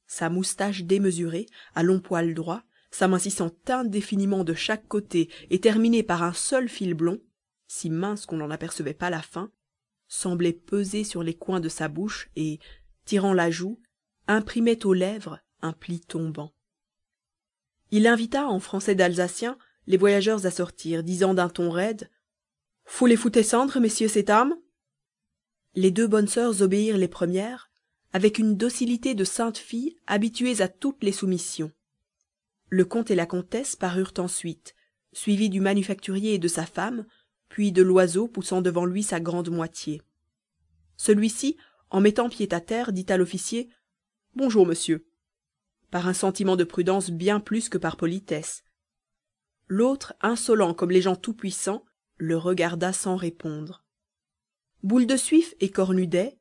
Sa moustache démesurée, à longs poils droits, s'amincissant indéfiniment de chaque côté et terminée par un seul fil blond, si mince qu'on n'en apercevait pas la fin, semblait peser sur les coins de sa bouche et, tirant la joue, imprimait aux lèvres un pli tombant. Il invita en français d'alsacien les voyageurs à sortir, disant d'un ton raide: « Foulez-vous descendre, messieurs cette âme ?» Les 2 bonnes sœurs obéirent les premières, avec une docilité de saintes filles habituées à toutes les soumissions. Le comte et la comtesse parurent ensuite, suivis du manufacturier et de sa femme, puis de Loiseau poussant devant lui sa grande moitié. Celui-ci, en mettant pied à terre, dit à l'officier: « Bonjour, monsieur », par un sentiment de prudence bien plus que par politesse. L'autre, insolent comme les gens tout-puissants, le regarda sans répondre. Boule de Suif et Cornudet,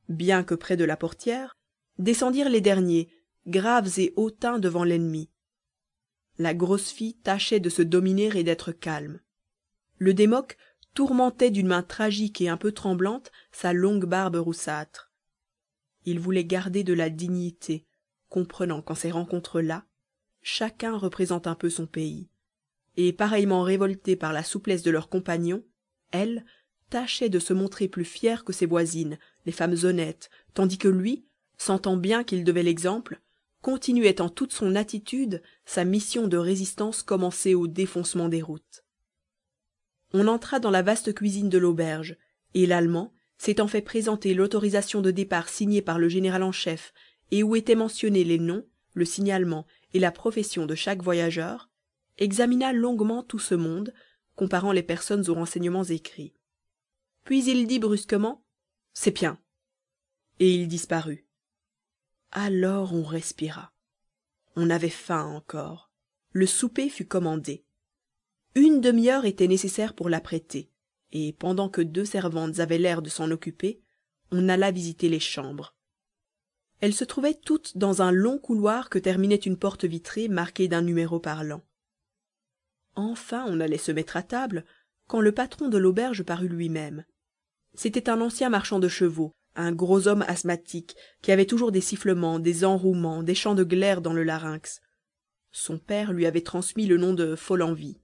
bien que près de la portière, descendirent les derniers, graves et hautains devant l'ennemi. La grosse fille tâchait de se dominer et d'être calme. Le démoc tourmentait d'une main tragique et un peu tremblante sa longue barbe roussâtre. Il voulait garder de la dignité, comprenant qu'en ces rencontres-là, chacun représente un peu son pays. Et pareillement révoltée par la souplesse de leurs compagnons, elle tâchait de se montrer plus fière que ses voisines, les femmes honnêtes, tandis que lui, sentant bien qu'il devait l'exemple, continuait en toute son attitude sa mission de résistance commencée au défoncement des routes. On entra dans la vaste cuisine de l'auberge, et l'Allemand, s'étant fait présenter l'autorisation de départ signée par le général en chef, et où étaient mentionnés les noms, le signalement et la profession de chaque voyageur, examina longuement tout ce monde, comparant les personnes aux renseignements écrits. Puis il dit brusquement: « C'est bien. » Et il disparut. Alors on respira. On avait faim encore. le souper fut commandé. Une demi-heure était nécessaire pour l'apprêter, et pendant que 2 servantes avaient l'air de s'en occuper, on alla visiter les chambres. Elles se trouvaient toutes dans un long couloir que terminait une porte vitrée marquée d'un numéro parlant. Enfin on allait se mettre à table, quand le patron de l'auberge parut lui-même. C'était un ancien marchand de chevaux, un gros homme asthmatique, qui avait toujours des sifflements, des enrouements, des chants de glaire dans le larynx. Son père lui avait transmis le nom de Follenvie.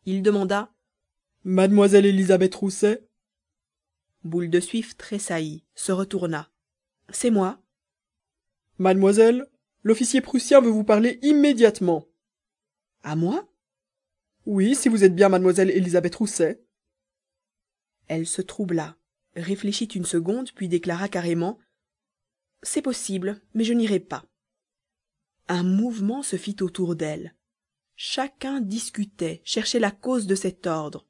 Il demanda « Mademoiselle Élisabeth Rousset ?» Boule de Suif tressaillit, se retourna. « C'est moi. »« Mademoiselle, l'officier prussien veut vous parler immédiatement. »« À moi ?»« Oui, si vous êtes bien mademoiselle Élisabeth Rousset. » Elle se troubla, réfléchit une seconde, puis déclara carrément « C'est possible, mais je n'irai pas. » Un mouvement se fit autour d'elle. Chacun discutait, cherchait la cause de cet ordre.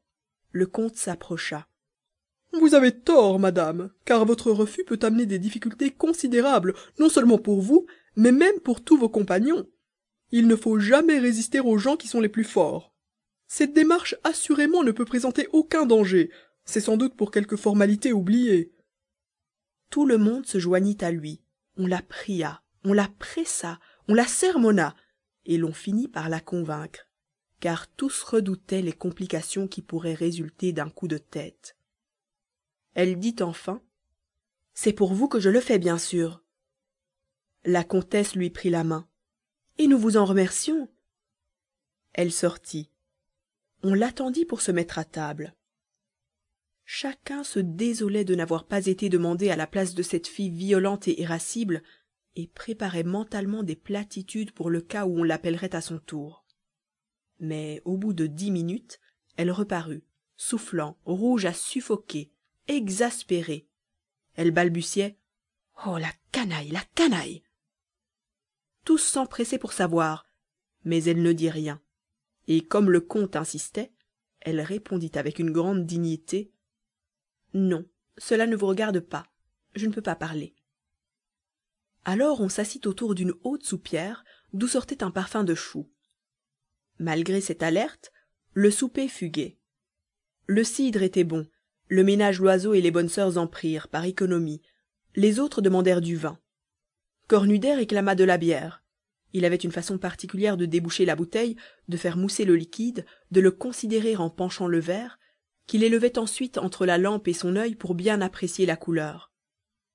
Le comte s'approcha. « Vous avez tort, madame, car votre refus peut amener des difficultés considérables, non seulement pour vous, mais même pour tous vos compagnons. Il ne faut jamais résister aux gens qui sont les plus forts. Cette démarche assurément ne peut présenter aucun danger. C'est sans doute pour quelque formalité oubliée. » Tout le monde se joignit à lui. On la pria, on la pressa, on la sermonna, et l'on finit par la convaincre, car tous redoutaient les complications qui pourraient résulter d'un coup de tête. Elle dit enfin « C'est pour vous que je le fais, bien sûr. » La comtesse lui prit la main. « Et nous vous en remercions. » Elle sortit. On l'attendit pour se mettre à table. Chacun se désolait de n'avoir pas été demandé à la place de cette fille violente et irascible, et préparait mentalement des platitudes pour le cas où on l'appellerait à son tour. Mais au bout de 10 minutes, elle reparut, soufflant, rouge à suffoquer, exaspérée. Elle balbutiait « Oh, la canaille, la canaille !» Tous s'empressaient pour savoir, mais elle ne dit rien, et comme le comte insistait, elle répondit avec une grande dignité « Non, cela ne vous regarde pas, je ne peux pas parler. » Alors on s'assit autour d'une haute soupière d'où sortait un parfum de choux. Malgré cette alerte, le souper fut gai. Le cidre était bon, le ménage Loiseau et les bonnes sœurs en prirent, par économie. Les autres demandèrent du vin. Cornudet réclama de la bière. Il avait une façon particulière de déboucher la bouteille, de faire mousser le liquide, de le considérer en penchant le verre, qu'il élevait ensuite entre la lampe et son œil pour bien apprécier la couleur.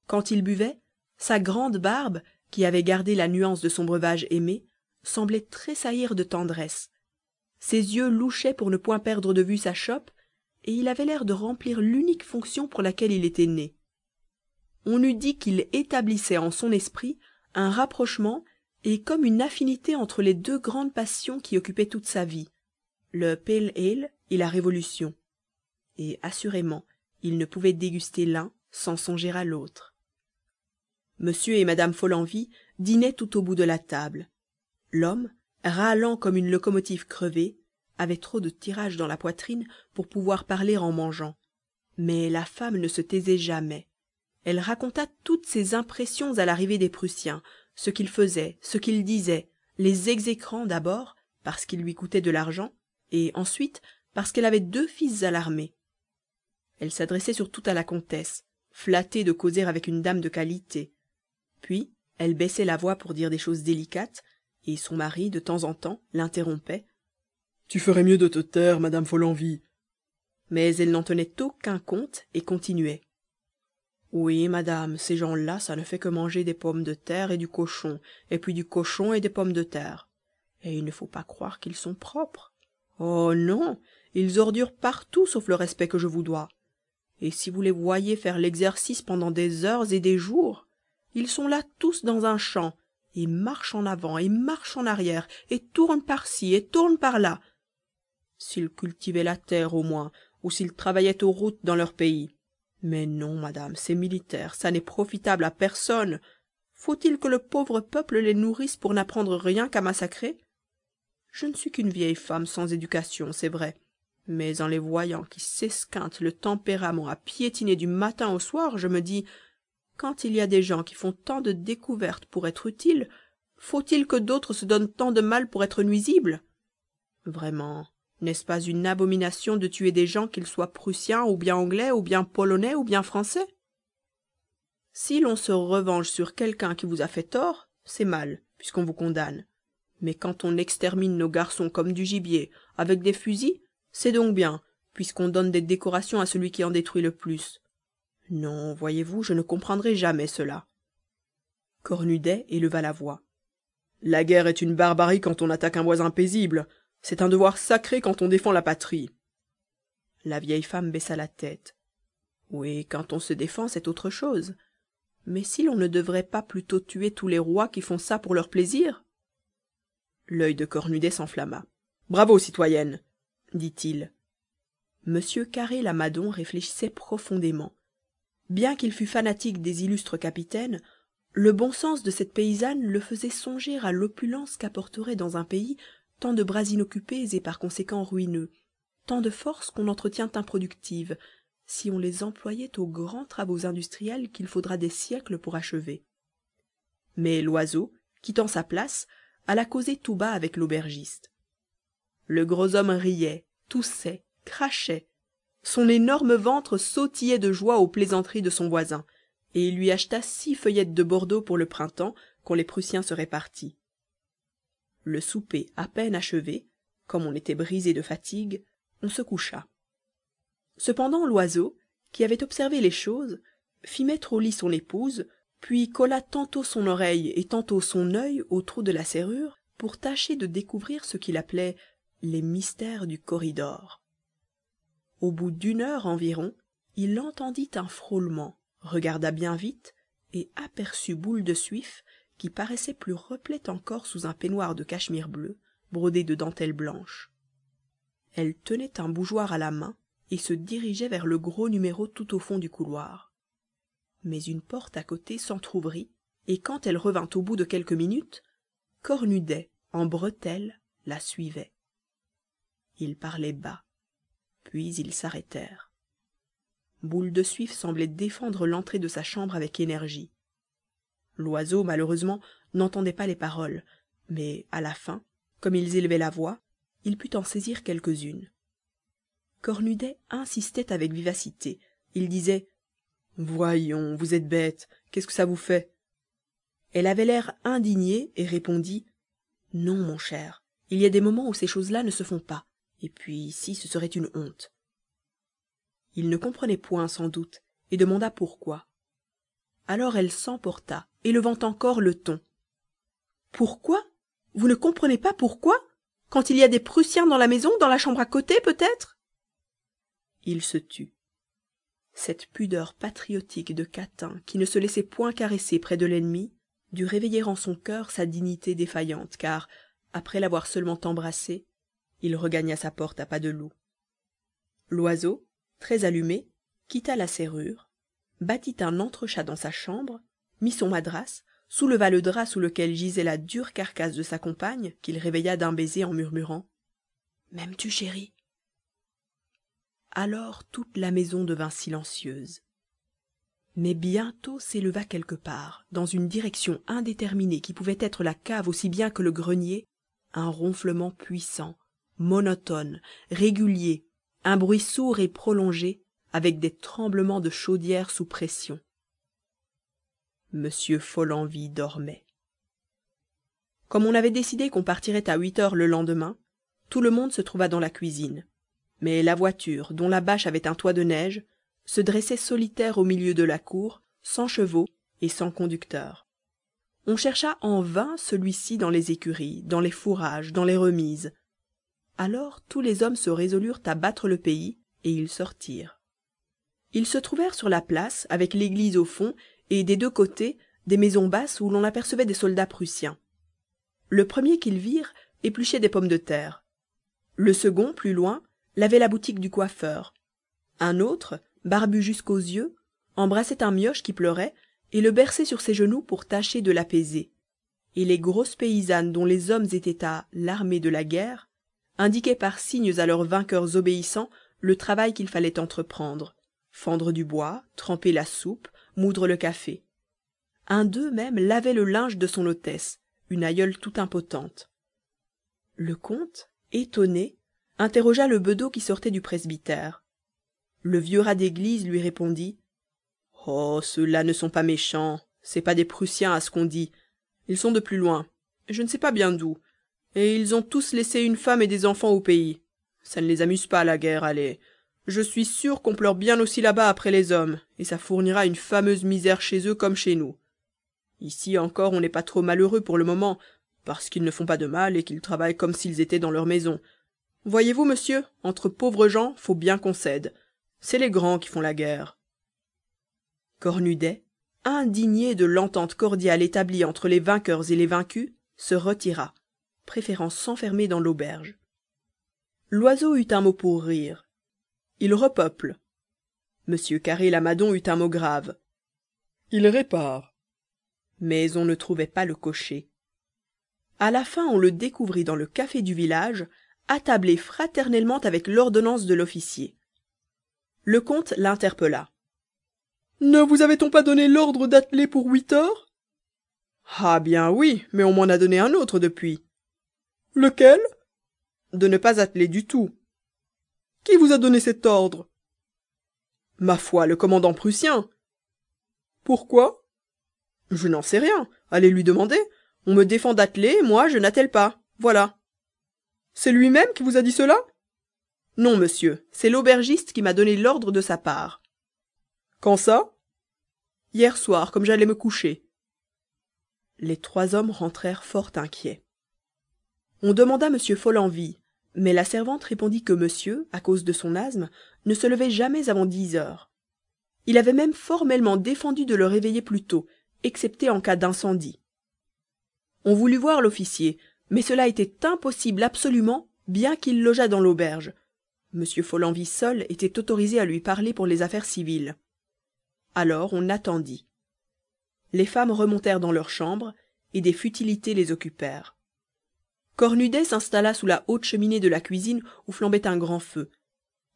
Quand il buvait, sa grande barbe, qui avait gardé la nuance de son breuvage aimé, semblait tressaillir de tendresse. Ses yeux louchaient pour ne point perdre de vue sa chope, et il avait l'air de remplir l'unique fonction pour laquelle il était né. On eût dit qu'il établissait en son esprit un rapprochement et comme une affinité entre les 2 grandes passions qui occupaient toute sa vie, le pale ale et la révolution. Et assurément, il ne pouvait déguster l'un sans songer à l'autre. Monsieur et madame Follenvie dînaient tout au bout de la table. L'homme, râlant comme une locomotive crevée, avait trop de tirage dans la poitrine pour pouvoir parler en mangeant. Mais la femme ne se taisait jamais. Elle raconta toutes ses impressions à l'arrivée des Prussiens, ce qu'ils faisaient, ce qu'ils disaient, les exécrant d'abord, parce qu'ils lui coûtaient de l'argent, et ensuite parce qu'elle avait 2 fils à l'armée. Elle s'adressait surtout à la comtesse, flattée de causer avec une dame de qualité. Puis elle baissait la voix pour dire des choses délicates, et son mari, de temps en temps, l'interrompait. « Tu ferais mieux de te taire, madame Follenvie. » Mais elle n'en tenait aucun compte et continuait. « Oui, madame, ces gens-là, ça ne fait que manger des pommes de terre et du cochon, et puis du cochon et des pommes de terre. Et il ne faut pas croire qu'ils sont propres. Oh non, ils ordurent partout sauf le respect que je vous dois. Et si vous les voyez faire l'exercice pendant des heures et des jours, ils sont là tous dans un champ, et marchent en avant et marchent en arrière, et tournent par-ci et tournent par-là. S'ils cultivaient la terre au moins, ou s'ils travaillaient aux routes dans leur pays. Mais non, madame, c'est militaire, ça n'est profitable à personne. Faut-il que le pauvre peuple les nourrisse pour n'apprendre rien qu'à massacrer? Je ne suis qu'une vieille femme sans éducation, c'est vrai, mais en les voyant qui s'esquintent le tempérament à piétiner du matin au soir, je me dis, quand il y a des gens qui font tant de découvertes pour être utiles, Faut-il que d'autres se donnent tant de mal pour être nuisibles? Vraiment, n'est-ce pas une abomination de tuer des gens, qu'ils soient prussiens, ou bien anglais, ou bien polonais, ou bien français? Si l'on se revenge sur quelqu'un qui vous a fait tort, c'est mal, puisqu'on vous condamne. Mais quand on extermine nos garçons comme du gibier, avec des fusils, c'est donc bien, puisqu'on donne des décorations à celui qui en détruit le plus. Non, voyez-vous, je ne comprendrai jamais cela. Cornudet éleva la voix. La guerre est une barbarie quand on attaque un voisin paisible. C'est un devoir sacré quand on défend la patrie. La vieille femme baissa la tête. Oui, quand on se défend, c'est autre chose. Mais si l'on ne devrait pas plutôt tuer tous les rois qui font ça pour leur plaisir? L'œil de Cornudet s'enflamma. Bravo, citoyenne, dit-il. Monsieur Carré-Lamadon réfléchissait profondément. Bien qu'il fût fanatique des illustres capitaines, le bon sens de cette paysanne le faisait songer à l'opulence qu'apporterait dans un pays tant de bras inoccupés et par conséquent ruineux, tant de forces qu'on entretient improductives, si on les employait aux grands travaux industriels qu'il faudra des siècles pour achever. Mais Loiseau, quittant sa place, alla causer tout bas avec l'aubergiste. Le gros homme riait, toussait, crachait. Son énorme ventre sautillait de joie aux plaisanteries de son voisin, et il lui acheta 6 feuillettes de Bordeaux pour le printemps, quand les Prussiens seraient partis. Le souper à peine achevé, comme on était brisé de fatigue, on se coucha. Cependant Loiseau, qui avait observé les choses, fit mettre au lit son épouse, puis colla tantôt son oreille et tantôt son œil au trou de la serrure pour tâcher de découvrir ce qu'il appelait les mystères du corridor. Au bout d'1 heure environ, il entendit un frôlement, regarda bien vite et aperçut Boule de Suif qui paraissait plus replète encore sous un peignoir de cachemire bleu brodé de dentelle blanche. Elle tenait un bougeoir à la main et se dirigeait vers le gros numéro tout au fond du couloir. Mais une porte à côté s'entr'ouvrit, et quand elle revint au bout de quelques minutes, Cornudet, en bretelles, la suivait. Ils parlaient bas, puis ils s'arrêtèrent. Boule de Suif semblait défendre l'entrée de sa chambre avec énergie. Loiseau, malheureusement, n'entendait pas les paroles, mais, à la fin, comme ils élevaient la voix, il put en saisir quelques-unes. Cornudet insistait avec vivacité. Il disait « Voyons, vous êtes bête, qu'est-ce que ça vous fait ?» Elle avait l'air indignée et répondit « Non, mon cher, il y a des moments où ces choses-là ne se font pas, et puis ici ce serait une honte. » Il ne comprenait point sans doute, et demanda pourquoi. Alors elle s'emporta, élevant encore le ton. « Pourquoi? Vous ne comprenez pas pourquoi? Quand il y a des Prussiens dans la maison, dans la chambre à côté, peut-être? » Il se tut. Cette pudeur patriotique de catin qui ne se laissait point caresser près de l'ennemi dut réveiller en son cœur sa dignité défaillante, car, après l'avoir seulement embrassée, il regagna sa porte à pas de loup. Loiseau, très allumé, quitta la serrure, battit un entrechat dans sa chambre, mit son madras, souleva le drap sous lequel gisait la dure carcasse de sa compagne, qu'il réveilla d'un baiser en murmurant « M'aimes-tu, chérie ?» Alors toute la maison devint silencieuse. Mais bientôt s'éleva quelque part, dans une direction indéterminée qui pouvait être la cave aussi bien que le grenier, un ronflement puissant, monotone, régulier, un bruit sourd et prolongé, avec des tremblements de chaudière sous pression. Monsieur Follenvie dormait. Comme on avait décidé qu'on partirait à 8 heures le lendemain, tout le monde se trouva dans la cuisine. Mais la voiture, dont la bâche avait un toit de neige, se dressait solitaire au milieu de la cour, sans chevaux et sans conducteur. On chercha en vain celui-ci dans les écuries, dans les fourrages, dans les remises. Alors tous les hommes se résolurent à battre le pays, et ils sortirent. Ils se trouvèrent sur la place, avec l'église au fond, et des 2 côtés, des maisons basses où l'on apercevait des soldats prussiens. Le premier qu'ils virent épluchait des pommes de terre. Le second, plus loin, lavait la boutique du coiffeur. Un autre, barbu jusqu'aux yeux, embrassait un mioche qui pleurait et le berçait sur ses genoux pour tâcher de l'apaiser. Et les grosses paysannes dont les hommes étaient à l'armée de la guerre indiquaient par signes à leurs vainqueurs obéissants le travail qu'il fallait entreprendre: fendre du bois, tremper la soupe, moudre le café. Un d'eux même lavait le linge de son hôtesse, une aïeule tout impotente. Le comte, étonné, interrogea le bedeau qui sortait du presbytère. Le vieux rat d'église lui répondit: « Oh, ceux-là ne sont pas méchants, c'est pas des Prussiens à ce qu'on dit. Ils sont de plus loin, je ne sais pas bien d'où, et ils ont tous laissé une femme et des enfants au pays. Ça ne les amuse pas, la guerre, allez. Je suis sûr qu'on pleure bien aussi là-bas après les hommes, et ça fournira une fameuse misère chez eux comme chez nous. Ici encore on n'est pas trop malheureux pour le moment, parce qu'ils ne font pas de mal et qu'ils travaillent comme s'ils étaient dans leur maison. Voyez-vous, monsieur, entre pauvres gens, faut bien qu'on cède. C'est les grands qui font la guerre. » Cornudet, indigné de l'entente cordiale établie entre les vainqueurs et les vaincus, se retira, préférant s'enfermer dans l'auberge. Loiseau eut un mot pour rire. Il repeuple. M. Carré-Lamadon eut un mot grave. Il répare. Mais on ne trouvait pas le cocher. À la fin on le découvrit dans le café du village, attablé fraternellement avec l'ordonnance de l'officier. Le comte l'interpella. « Ne vous avait-on pas donné l'ordre d'atteler pour 8 heures ?»« Ah bien oui, mais on m'en a donné un autre depuis. »« Lequel ?»« De ne pas atteler du tout. »« Qui vous a donné cet ordre ?»« Ma foi, le commandant prussien. »« Pourquoi ?»« Je n'en sais rien, allez lui demander. On me défend d'atteler, moi je n'attelle pas, voilà. »« C'est lui-même qui vous a dit cela ?»« Non, monsieur, c'est l'aubergiste qui m'a donné l'ordre de sa part. »« Quand ça ?»« Hier soir, comme j'allais me coucher. » Les 3 hommes rentrèrent fort inquiets. On demanda M. Follenvie, mais la servante répondit que monsieur, à cause de son asthme, ne se levait jamais avant 10 heures. Il avait même formellement défendu de le réveiller plus tôt, excepté en cas d'incendie. On voulut voir l'officier, mais cela était impossible absolument, bien qu'il logeât dans l'auberge. M. Follenvie seul était autorisé à lui parler pour les affaires civiles. Alors on attendit. Les femmes remontèrent dans leurs chambres, et des futilités les occupèrent. Cornudet s'installa sous la haute cheminée de la cuisine où flambait un grand feu.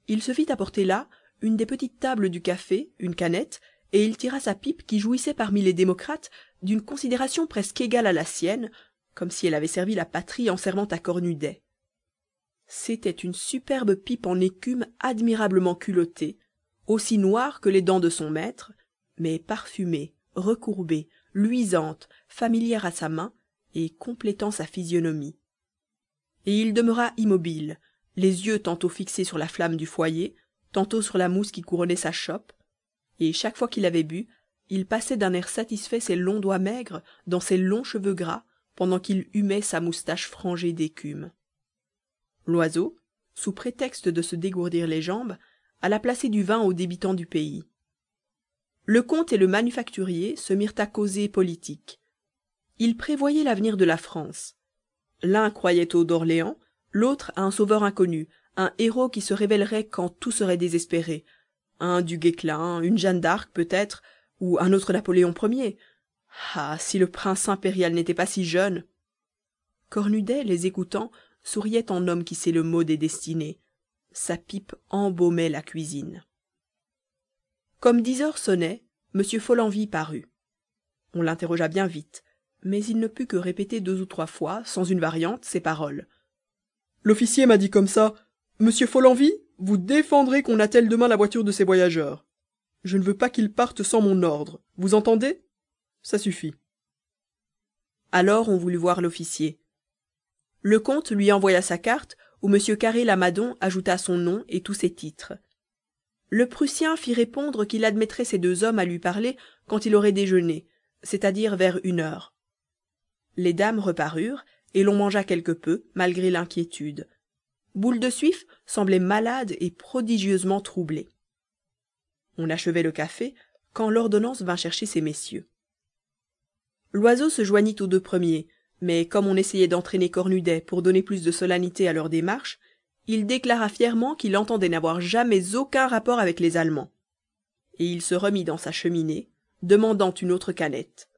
Il se fit apporter là une des petites tables du café, une canette, et il tira sa pipe qui jouissait parmi les démocrates d'une considération presque égale à la sienne, comme si elle avait servi la patrie en servant à Cornudet. C'était une superbe pipe en écume admirablement culottée, aussi noire que les dents de son maître, mais parfumée, recourbée, luisante, familière à sa main et complétant sa physionomie. Et il demeura immobile, les yeux tantôt fixés sur la flamme du foyer, tantôt sur la mousse qui couronnait sa chope, et chaque fois qu'il avait bu, il passait d'un air satisfait ses longs doigts maigres dans ses longs cheveux gras pendant qu'il humait sa moustache frangée d'écume. Loiseau, sous prétexte de se dégourdir les jambes, alla placer du vin aux débitants du pays. Le comte et le manufacturier se mirent à causer politique. Ils prévoyaient l'avenir de la France. L'un croyait aux d'Orléans, l'autre à un sauveur inconnu, un héros qui se révélerait quand tout serait désespéré, un du Guesclin, une Jeanne d'Arc peut-être, ou un autre Napoléon Ier. Ah, si le prince impérial n'était pas si jeune. Cornudet, les écoutant, souriait en homme qui sait le mot des destinées. Sa pipe embaumait la cuisine. Comme 10 heures sonnaient, M. Follenvie parut. On l'interrogea bien vite, mais il ne put que répéter 2 ou 3 fois, sans une variante, ces paroles. « L'officier m'a dit comme ça, « Monsieur Follenvie, vous défendrez qu'on attelle demain la voiture de ces voyageurs. Je ne veux pas qu'ils partent sans mon ordre. Vous entendez? Ça suffit. » Alors on voulut voir l'officier. Le comte lui envoya sa carte, où M. Carré-Lamadon ajouta son nom et tous ses titres. Le Prussien fit répondre qu'il admettrait ces 2 hommes à lui parler quand il aurait déjeuné, c'est-à-dire vers 1 heure. Les dames reparurent, et l'on mangea quelque peu, malgré l'inquiétude. Boule de Suif semblait malade et prodigieusement troublé. On achevait le café, quand l'ordonnance vint chercher ces messieurs. Loiseau se joignit aux 2 premiers, mais comme on essayait d'entraîner Cornudet pour donner plus de solennité à leur démarche, il déclara fièrement qu'il entendait n'avoir jamais aucun rapport avec les Allemands. Et il se remit dans sa cheminée, demandant une autre canette.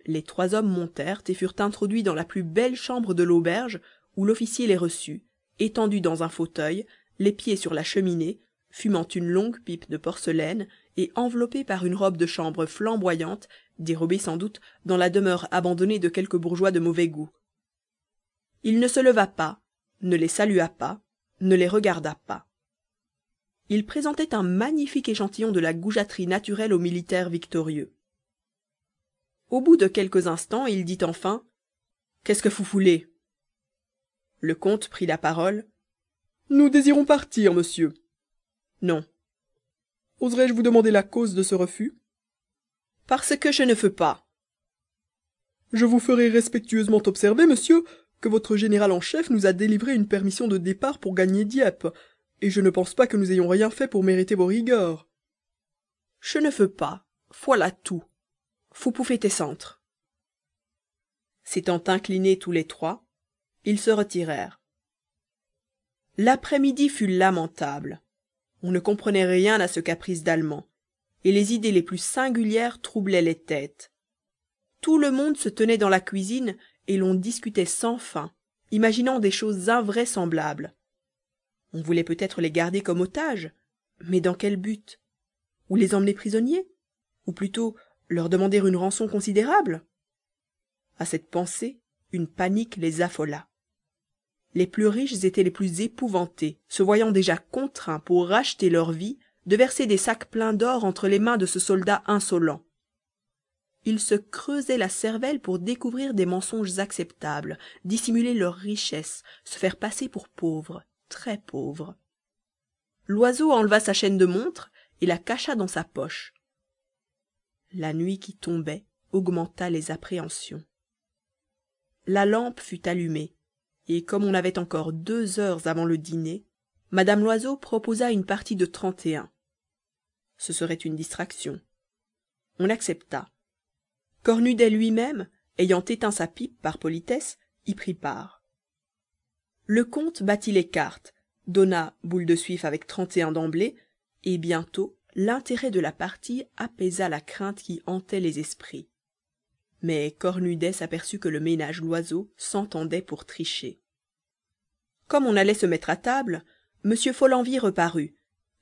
Les 3 hommes montèrent et furent introduits dans la plus belle chambre de l'auberge, où l'officier les reçut, étendu dans un fauteuil, les pieds sur la cheminée, fumant une longue pipe de porcelaine et enveloppé par une robe de chambre flamboyante dérobé sans doute dans la demeure abandonnée de quelques bourgeois de mauvais goût. Il ne se leva pas, ne les salua pas, ne les regarda pas. Il présentait un magnifique échantillon de la goujaterie naturelle aux militaires victorieux. Au bout de quelques instants, il dit enfin: « Qu'est-ce que vous voulez ?» Le comte prit la parole. « Nous désirons partir, monsieur. »« Non. »« Oserais-je vous demander la cause de ce refus ?»« Parce que je ne veux pas. »« Je vous ferai respectueusement observer, monsieur, que votre général en chef nous a délivré une permission de départ pour gagner Dieppe, et je ne pense pas que nous ayons rien fait pour mériter vos rigueurs. »« Je ne veux pas. Voilà tout. Vous pouvez descendre. » S'étant inclinés tous les trois, ils se retirèrent. L'après-midi fut lamentable. On ne comprenait rien à ce caprice d'Allemand, et les idées les plus singulières troublaient les têtes. Tout le monde se tenait dans la cuisine, et l'on discutait sans fin, imaginant des choses invraisemblables. On voulait peut-être les garder comme otages, mais dans quel but? Ou les emmener prisonniers? Ou plutôt leur demander une rançon considérable? À cette pensée, une panique les affola. Les plus riches étaient les plus épouvantés, se voyant déjà contraints pour racheter leur vie de verser des sacs pleins d'or entre les mains de ce soldat insolent. Ils se creusaient la cervelle pour découvrir des mensonges acceptables, dissimuler leur richesse, se faire passer pour pauvres, très pauvres. Loiseau enleva sa chaîne de montre et la cacha dans sa poche. La nuit qui tombait augmenta les appréhensions. La lampe fut allumée, et comme on avait encore 2 heures avant le dîner, Madame Loiseau proposa une partie de 31. Ce serait une distraction. On accepta. Cornudet lui-même, ayant éteint sa pipe par politesse, y prit part. Le comte battit les cartes, donna boule de suif avec 31 d'emblée, et bientôt l'intérêt de la partie apaisa la crainte qui hantait les esprits. Mais Cornudet s'aperçut que le ménage Loiseau s'entendait pour tricher. Comme on allait se mettre à table, M. Follenvie reparut,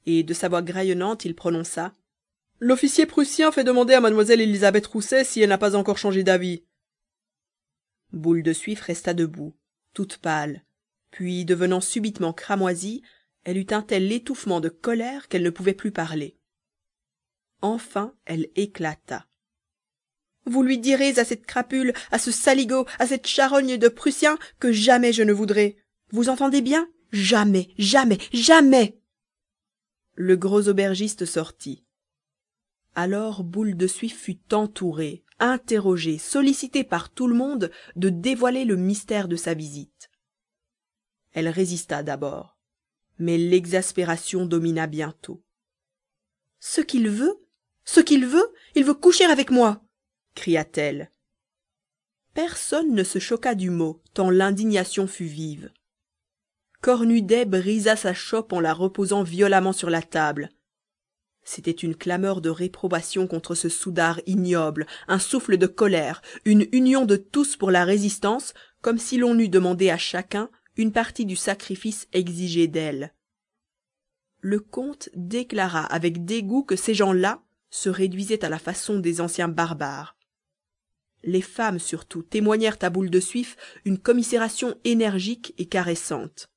et de sa voix graillonnante il prononça: « L'officier prussien fait demander à mademoiselle Élisabeth Rousset si elle n'a pas encore changé d'avis. » Boule de Suif resta debout, toute pâle, puis devenant subitement cramoisie, elle eut un tel étouffement de colère qu'elle ne pouvait plus parler. Enfin elle éclata. « Vous lui direz à cette crapule, à ce saligaud, à cette charogne de Prussien que jamais je ne voudrai. Vous entendez bien? Jamais, jamais, jamais !» Le gros aubergiste sortit. Alors Boule de Suif fut entourée, interrogée, sollicitée par tout le monde de dévoiler le mystère de sa visite. Elle résista d'abord, mais l'exaspération domina bientôt. « Ce qu'il veut, il veut coucher avec moi !» cria-t-elle. Personne ne se choqua du mot, tant l'indignation fut vive. Cornudet brisa sa chope en la reposant violemment sur la table. C'était une clameur de réprobation contre ce soudard ignoble, un souffle de colère, une union de tous pour la résistance, comme si l'on eût demandé à chacun une partie du sacrifice exigé d'elle. Le comte déclara avec dégoût que ces gens-là se réduisaient à la façon des anciens barbares. Les femmes surtout témoignèrent à Boule de Suif une commisération énergique et caressante.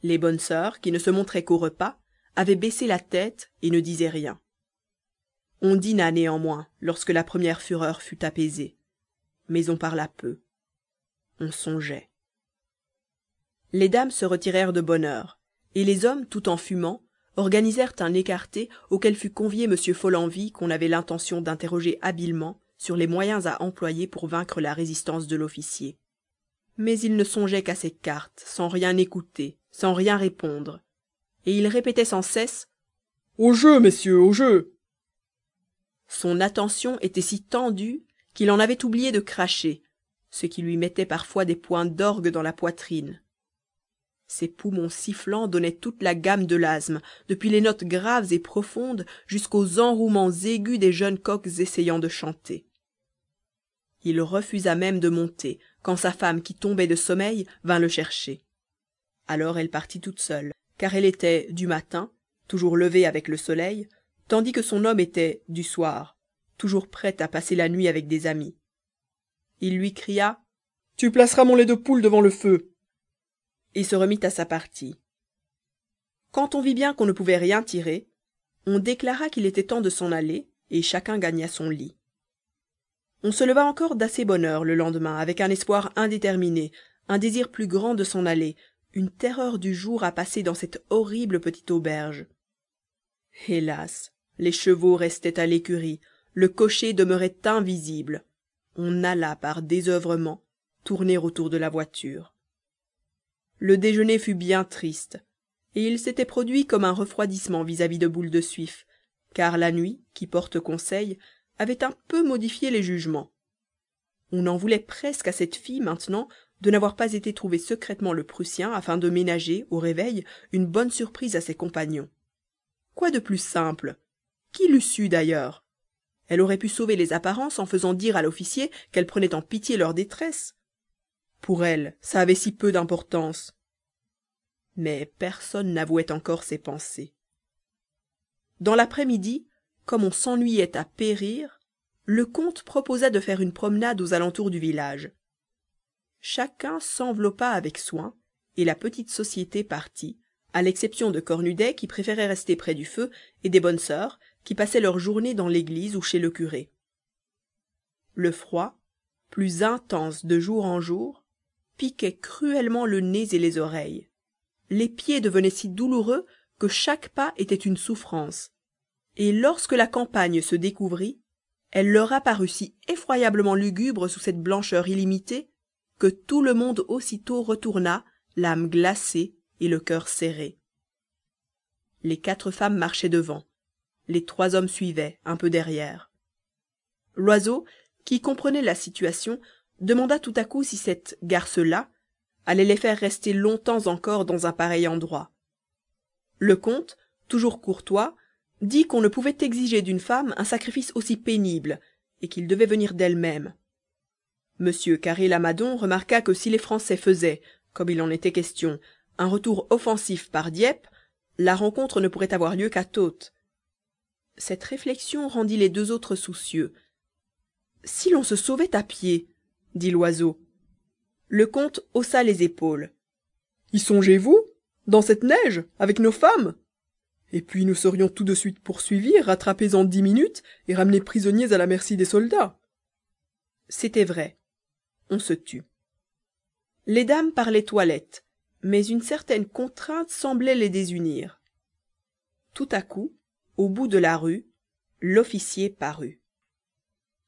Les bonnes sœurs, qui ne se montraient qu'au repas, avaient baissé la tête et ne disaient rien. On dîna néanmoins lorsque la première fureur fut apaisée, mais on parla peu. On songeait. Les dames se retirèrent de bonne heure, et les hommes, tout en fumant, organisèrent un écarté auquel fut convié M. Follenvie, qu'on avait l'intention d'interroger habilement sur les moyens à employer pour vaincre la résistance de l'officier. Mais il ne songeait qu'à ses cartes, sans rien écouter, sans rien répondre, et il répétait sans cesse: « Au jeu, messieurs, au jeu !» Son attention était si tendue qu'il en avait oublié de cracher, ce qui lui mettait parfois des points d'orgue dans la poitrine. Ses poumons sifflants donnaient toute la gamme de l'asthme, depuis les notes graves et profondes jusqu'aux enrouements aigus des jeunes coqs essayant de chanter. Il refusa même de monter, quand sa femme, qui tombait de sommeil, vint le chercher. Alors elle partit toute seule, car elle était, du matin, toujours levée avec le soleil, tandis que son homme était, du soir, toujours prête à passer la nuit avec des amis. Il lui cria « Tu placeras mon lait de poule devant le feu !» et se remit à sa partie. Quand on vit bien qu'on ne pouvait rien tirer, on déclara qu'il était temps de s'en aller, et chacun gagna son lit. On se leva encore d'assez bonne heure le lendemain, avec un espoir indéterminé, un désir plus grand de s'en aller, une terreur du jour à passer dans cette horrible petite auberge. Hélas, les chevaux restaient à l'écurie, le cocher demeurait invisible. On alla par désœuvrement tourner autour de la voiture. Le déjeuner fut bien triste, et il s'était produit comme un refroidissement vis-à-vis de Boule de Suif, car la nuit, qui porte conseil, avait un peu modifié les jugements. On en voulait presque à cette fille maintenant de n'avoir pas été trouver secrètement le Prussien afin de ménager, au réveil, une bonne surprise à ses compagnons. Quoi de plus simple? Qui l'eût su d'ailleurs? Elle aurait pu sauver les apparences en faisant dire à l'officier qu'elle prenait en pitié leur détresse. Pour elle, ça avait si peu d'importance. Mais personne n'avouait encore ses pensées. Dans l'après-midi, comme on s'ennuyait à périr, le comte proposa de faire une promenade aux alentours du village. Chacun s'enveloppa avec soin, et la petite société partit, à l'exception de Cornudet qui préférait rester près du feu, et des bonnes sœurs qui passaient leur journée dans l'église ou chez le curé. Le froid, plus intense de jour en jour, piquait cruellement le nez et les oreilles. Les pieds devenaient si douloureux que chaque pas était une souffrance. Et lorsque la campagne se découvrit, elle leur apparut si effroyablement lugubre sous cette blancheur illimitée que tout le monde aussitôt retourna, l'âme glacée et le cœur serré. Les 4 femmes marchaient devant, les 3 hommes suivaient, un peu derrière. Loiseau, qui comprenait la situation, demanda tout à coup si cette garce-là allait les faire rester longtemps encore dans un pareil endroit. Le comte, toujours courtois, dit qu'on ne pouvait exiger d'une femme un sacrifice aussi pénible, et qu'il devait venir d'elle-même. M. Carré-Lamadon remarqua que si les Français faisaient, comme il en était question, un retour offensif par Dieppe, la rencontre ne pourrait avoir lieu qu'à Tôtes. Cette réflexion rendit les 2 autres soucieux. « Si l'on se sauvait à pied, » dit Loiseau. Le comte haussa les épaules. « Y songez-vous? Dans cette neige, avec nos femmes? Et puis nous serions tout de suite poursuivis, rattrapés en 10 minutes et ramenés prisonniers à la merci des soldats. » C'était vrai. On se tut. Les dames parlaient toilette, mais une certaine contrainte semblait les désunir. Tout à coup, au bout de la rue, l'officier parut.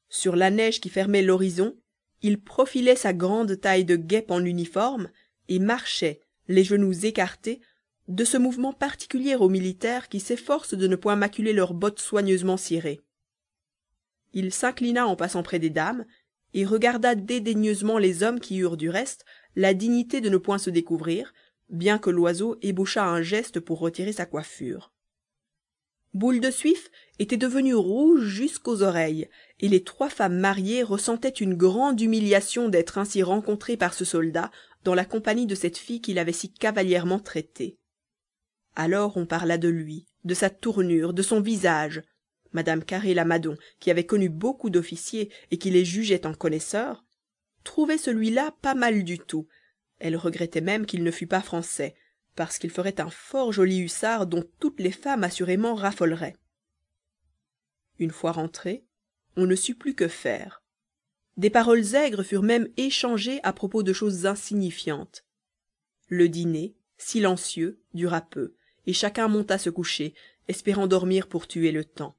Sur la neige qui fermait l'horizon, il profilait sa grande taille de guêpe en uniforme et marchait, les genoux écartés, de ce mouvement particulier aux militaires qui s'efforcent de ne point maculer leurs bottes soigneusement cirées. Il s'inclina en passant près des dames et regarda dédaigneusement les hommes qui eurent du reste la dignité de ne point se découvrir, bien que Loiseau ébauchât un geste pour retirer sa coiffure. Boule de Suif était devenue rouge jusqu'aux oreilles, et les 3 femmes mariées ressentaient une grande humiliation d'être ainsi rencontrées par ce soldat dans la compagnie de cette fille qu'il avait si cavalièrement traitée. Alors on parla de lui, de sa tournure, de son visage. Madame Carré-Lamadon, qui avait connu beaucoup d'officiers et qui les jugeait en connaisseur, trouvait celui-là pas mal du tout. Elle regrettait même qu'il ne fût pas français, parce qu'il ferait un fort joli hussard dont toutes les femmes assurément raffoleraient. Une fois rentrés, on ne sut plus que faire. Des paroles aigres furent même échangées à propos de choses insignifiantes. Le dîner, silencieux, dura peu, et chacun monta se coucher, espérant dormir pour tuer le temps.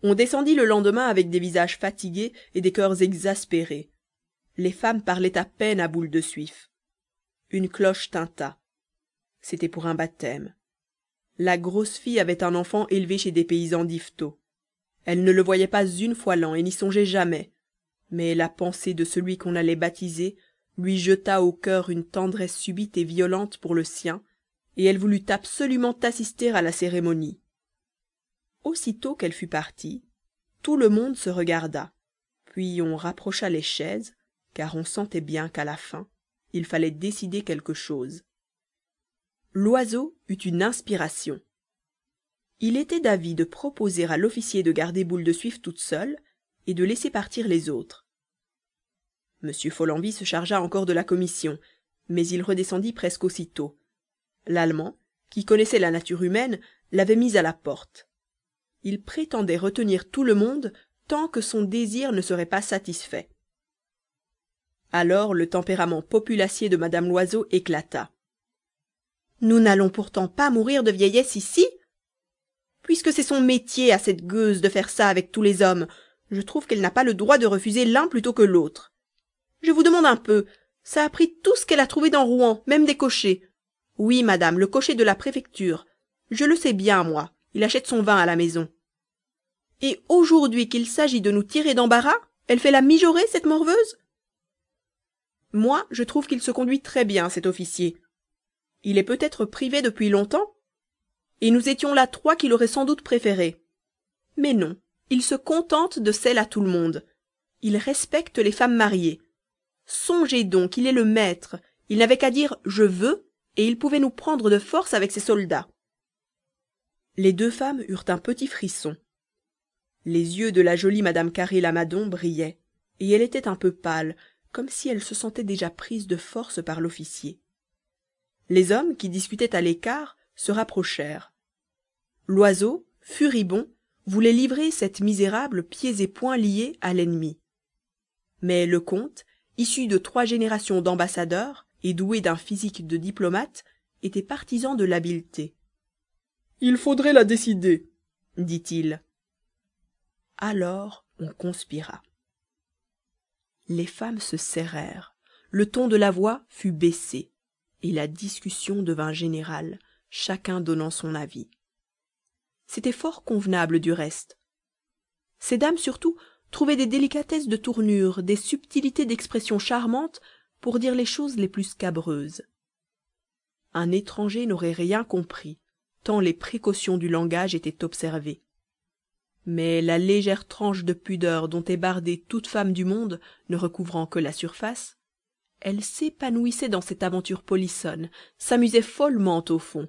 On descendit le lendemain avec des visages fatigués et des cœurs exaspérés. Les femmes parlaient à peine à Boule de Suif. Une cloche tinta. C'était pour un baptême. La grosse fille avait un enfant élevé chez des paysans d'Yvetot. Elle ne le voyait pas une fois l'an et n'y songeait jamais, mais la pensée de celui qu'on allait baptiser lui jeta au cœur une tendresse subite et violente pour le sien, et elle voulut absolument assister à la cérémonie. Aussitôt qu'elle fut partie, tout le monde se regarda, puis on rapprocha les chaises, car on sentait bien qu'à la fin, il fallait décider quelque chose. Loiseau eut une inspiration. il était d'avis de proposer à l'officier de garder Boule de Suif toute seule et de laisser partir les autres. M. Follenvie se chargea encore de la commission, mais il redescendit presque aussitôt. L'Allemand, qui connaissait la nature humaine, l'avait mis à la porte. Il prétendait retenir tout le monde tant que son désir ne serait pas satisfait. Alors le tempérament populacier de Madame Loiseau éclata. « Nous n'allons pourtant pas mourir de vieillesse ici ? Puisque c'est son métier à cette gueuse de faire ça avec tous les hommes, je trouve qu'elle n'a pas le droit de refuser l'un plutôt que l'autre. Je vous demande un peu, ça a pris tout ce qu'elle a trouvé dans Rouen, même des cochers. Oui, madame, le cocher de la préfecture. Je le sais bien, moi, il achète son vin à la maison. Et aujourd'hui qu'il s'agit de nous tirer d'embarras, elle fait la mijaurée, cette morveuse ? Moi, je trouve qu'il se conduit très bien, cet officier. Il est peut-être privé depuis longtemps, et nous étions là 3 qui l'auraient sans doute préféré. Mais non, il se contente de celle à tout le monde. Il respecte les femmes mariées. Songez donc, il est le maître, il n'avait qu'à dire « je veux » et il pouvait nous prendre de force avec ses soldats. Les 2 femmes eurent un petit frisson. Les yeux de la jolie Madame Carré-Lamadon brillaient, et elle était un peu pâle, comme si elle se sentait déjà prise de force par l'officier. Les hommes qui discutaient à l'écart se rapprochèrent. Loiseau, furibond, voulait livrer cette misérable pieds et poings liés à l'ennemi. Mais le comte, issu de 3 générations d'ambassadeurs et doué d'un physique de diplomate, était partisan de l'habileté. « Il faudrait la décider, » dit-il. Alors on conspira. Les femmes se serrèrent, le ton de la voix fut baissé, et la discussion devint générale, chacun donnant son avis. C'était fort convenable du reste. Ces dames surtout trouvaient des délicatesses de tournure, des subtilités d'expression charmantes pour dire les choses les plus scabreuses. Un étranger n'aurait rien compris, tant les précautions du langage étaient observées. Mais la légère tranche de pudeur dont est bardée toute femme du monde ne recouvrant que la surface, elle s'épanouissait dans cette aventure polissonne, s'amusait follement au fond,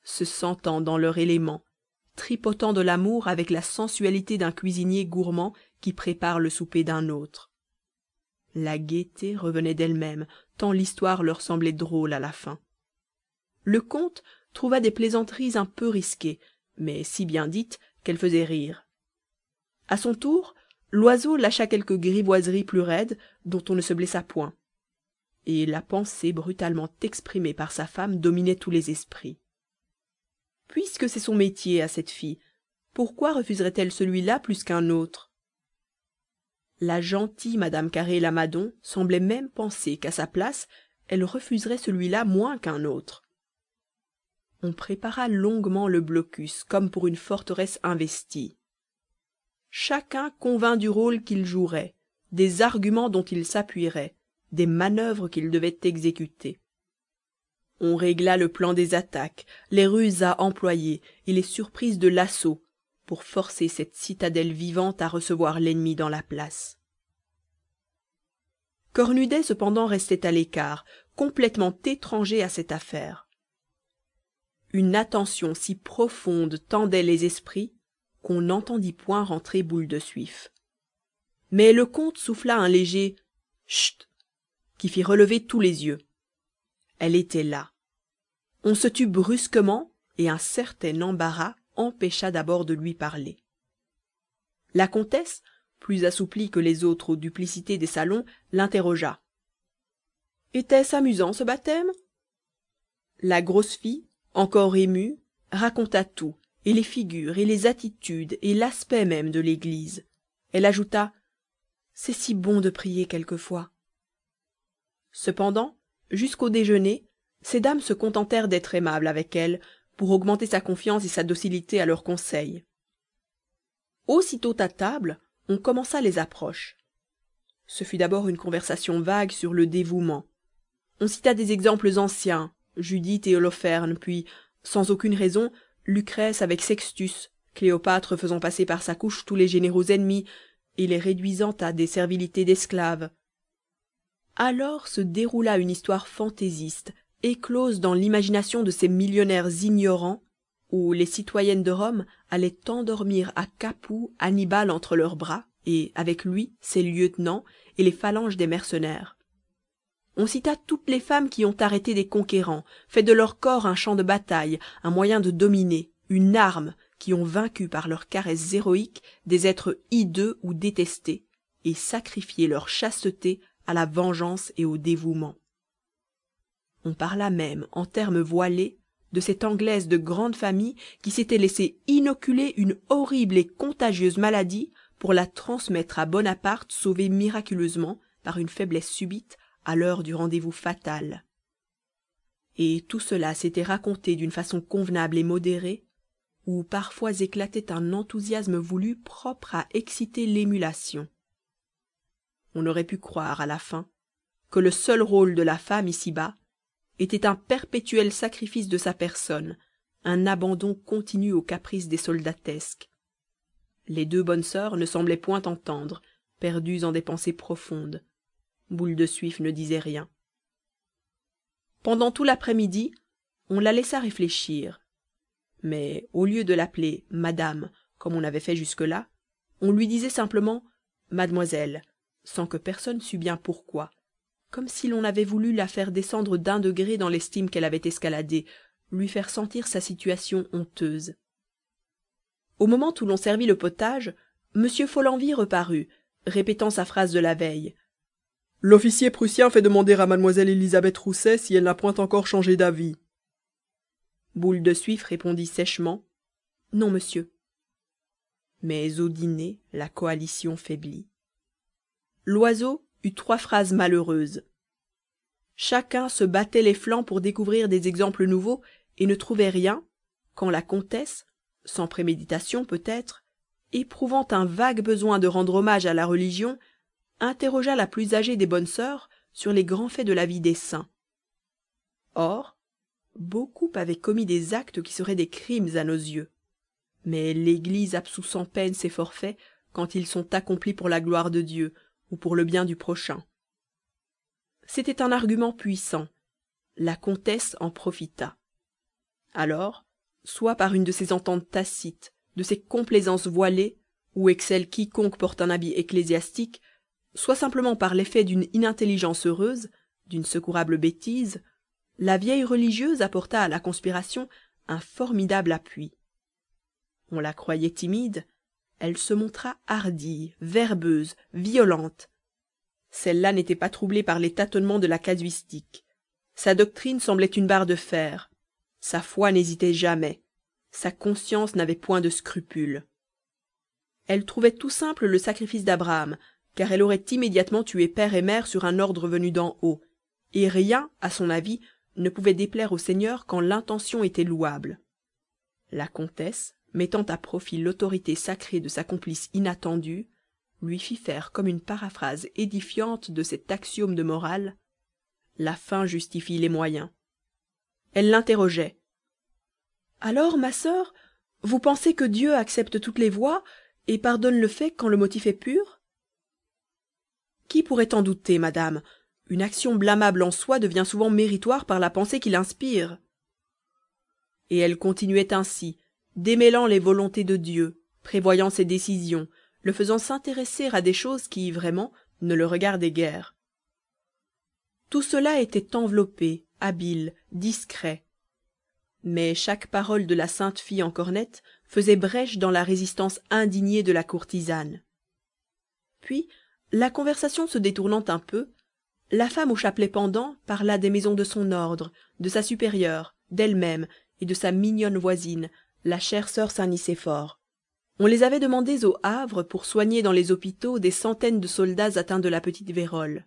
se sentant dans leur élément, tripotant de l'amour avec la sensualité d'un cuisinier gourmand qui prépare le souper d'un autre. La gaieté revenait d'elle-même, tant l'histoire leur semblait drôle à la fin. Le comte trouva des plaisanteries un peu risquées, mais si bien dites qu'elles faisaient rire. À son tour, Loiseau lâcha quelques grivoiseries plus raides dont on ne se blessa point. Et la pensée brutalement exprimée par sa femme dominait tous les esprits. Puisque c'est son métier à cette fille, pourquoi refuserait-elle celui-là plus qu'un autre? La gentille Madame Carré-Lamadon semblait même penser qu'à sa place, elle refuserait celui-là moins qu'un autre. On prépara longuement le blocus, comme pour une forteresse investie. Chacun convint du rôle qu'il jouerait, des arguments dont il s'appuierait, des manœuvres qu'il devait exécuter. On régla le plan des attaques, les ruses à employer et les surprises de l'assaut, pour forcer cette citadelle vivante à recevoir l'ennemi dans la place. Cornudet cependant restait à l'écart, complètement étranger à cette affaire. Une attention si profonde tendait les esprits qu'on n'entendit point rentrer Boule de Suif. Mais le comte souffla un léger « chut » qui fit relever tous les yeux. Elle était là. On se tut brusquement et un certain embarras empêcha d'abord de lui parler. La comtesse, plus assouplie que les autres aux duplicités des salons, l'interrogea. « Était-ce amusant ce baptême ?» La grosse fille, encore émue, raconta tout, et les figures, et les attitudes, et l'aspect même de l'église. Elle ajouta « C'est si bon de prier quelquefois. » Cependant, jusqu'au déjeuner, ces dames se contentèrent d'être aimables avec elle, pour augmenter sa confiance et sa docilité à leurs conseils. Aussitôt à table, on commença les approches. Ce fut d'abord une conversation vague sur le dévouement. On cita des exemples anciens, Judith et Holoferne, puis, sans aucune raison, Lucrèce avec Sextus, Cléopâtre faisant passer par sa couche tous les généraux ennemis, et les réduisant à des servilités d'esclaves. Alors se déroula une histoire fantaisiste, éclose dans l'imagination de ces millionnaires ignorants, où les citoyennes de Rome allaient endormir à Capoue Annibal entre leurs bras, et, avec lui, ses lieutenants et les phalanges des mercenaires. On cita toutes les femmes qui ont arrêté des conquérants, fait de leur corps un champ de bataille, un moyen de dominer, une arme, qui ont vaincu par leurs caresses héroïques des êtres hideux ou détestés, et sacrifié leur chasteté à la vengeance et au dévouement. On parla même, en termes voilés, de cette Anglaise de grande famille qui s'était laissé inoculer une horrible et contagieuse maladie pour la transmettre à Bonaparte sauvé miraculeusement, par une faiblesse subite, à l'heure du rendez-vous fatal. Et tout cela s'était raconté d'une façon convenable et modérée, où parfois éclatait un enthousiasme voulu propre à exciter l'émulation. On aurait pu croire, à la fin, que le seul rôle de la femme ici-bas était un perpétuel sacrifice de sa personne, un abandon continu aux caprices des soldatesques. Les deux bonnes sœurs ne semblaient point entendre, perdues en des pensées profondes. Boule de Suif ne disait rien. Pendant tout l'après-midi, on la laissa réfléchir. Mais au lieu de l'appeler madame, comme on avait fait jusque-là, on lui disait simplement mademoiselle, sans que personne sût bien pourquoi, comme si l'on avait voulu la faire descendre d'un degré dans l'estime qu'elle avait escaladée, lui faire sentir sa situation honteuse. Au moment où l'on servit le potage, M. Follenvie reparut, répétant sa phrase de la veille. L'officier prussien fait demander à mademoiselle Elisabeth Rousset si elle n'a point encore changé d'avis. Boule de Suif répondit sèchement non, monsieur. Mais au dîner, la coalition faiblit. Loiseau eut 3 phrases malheureuses. Chacun se battait les flancs pour découvrir des exemples nouveaux et ne trouvait rien, quand la comtesse, sans préméditation peut-être, éprouvant un vague besoin de rendre hommage à la religion, interrogea la plus âgée des bonnes sœurs sur les grands faits de la vie des saints. Or, beaucoup avaient commis des actes qui seraient des crimes à nos yeux, mais l'Église absout sans peine ces forfaits quand ils sont accomplis pour la gloire de Dieu ou pour le bien du prochain. C'était un argument puissant. La comtesse en profita. Alors, soit par une de ces ententes tacites, de ces complaisances voilées, où excelle quiconque porte un habit ecclésiastique, soit simplement par l'effet d'une inintelligence heureuse, d'une secourable bêtise, la vieille religieuse apporta à la conspiration un formidable appui. On la croyait timide, elle se montra hardie, verbeuse, violente. Celle-là n'était pas troublée par les tâtonnements de la casuistique. Sa doctrine semblait une barre de fer. Sa foi n'hésitait jamais. Sa conscience n'avait point de scrupules. Elle trouvait tout simple le sacrifice d'Abraham, car elle aurait immédiatement tué père et mère sur un ordre venu d'en haut, et rien, à son avis, ne pouvait déplaire au Seigneur quand l'intention était louable. La comtesse, mettant à profit l'autorité sacrée de sa complice inattendue, lui fit faire comme une paraphrase édifiante de cet axiome de morale: la fin justifie les moyens. Elle l'interrogeait. Alors, ma sœur, vous pensez que Dieu accepte toutes les voies et pardonne le fait quand le motif est pur? Qui pourrait en douter, madame? Une action blâmable en soi devient souvent méritoire par la pensée qui l'inspire. Et elle continuait ainsi, démêlant les volontés de Dieu, prévoyant ses décisions, le faisant s'intéresser à des choses qui, vraiment, ne le regardaient guère. Tout cela était enveloppé, habile, discret. Mais chaque parole de la sainte fille en cornette faisait brèche dans la résistance indignée de la courtisane. Puis, la conversation se détournant un peu, la femme au chapelet pendant parla des maisons de son ordre, de sa supérieure, d'elle-même et de sa mignonne voisine, la chère sœur Saint-Nicéphore. On les avait demandées au Havre pour soigner dans les hôpitaux des centaines de soldats atteints de la petite vérole.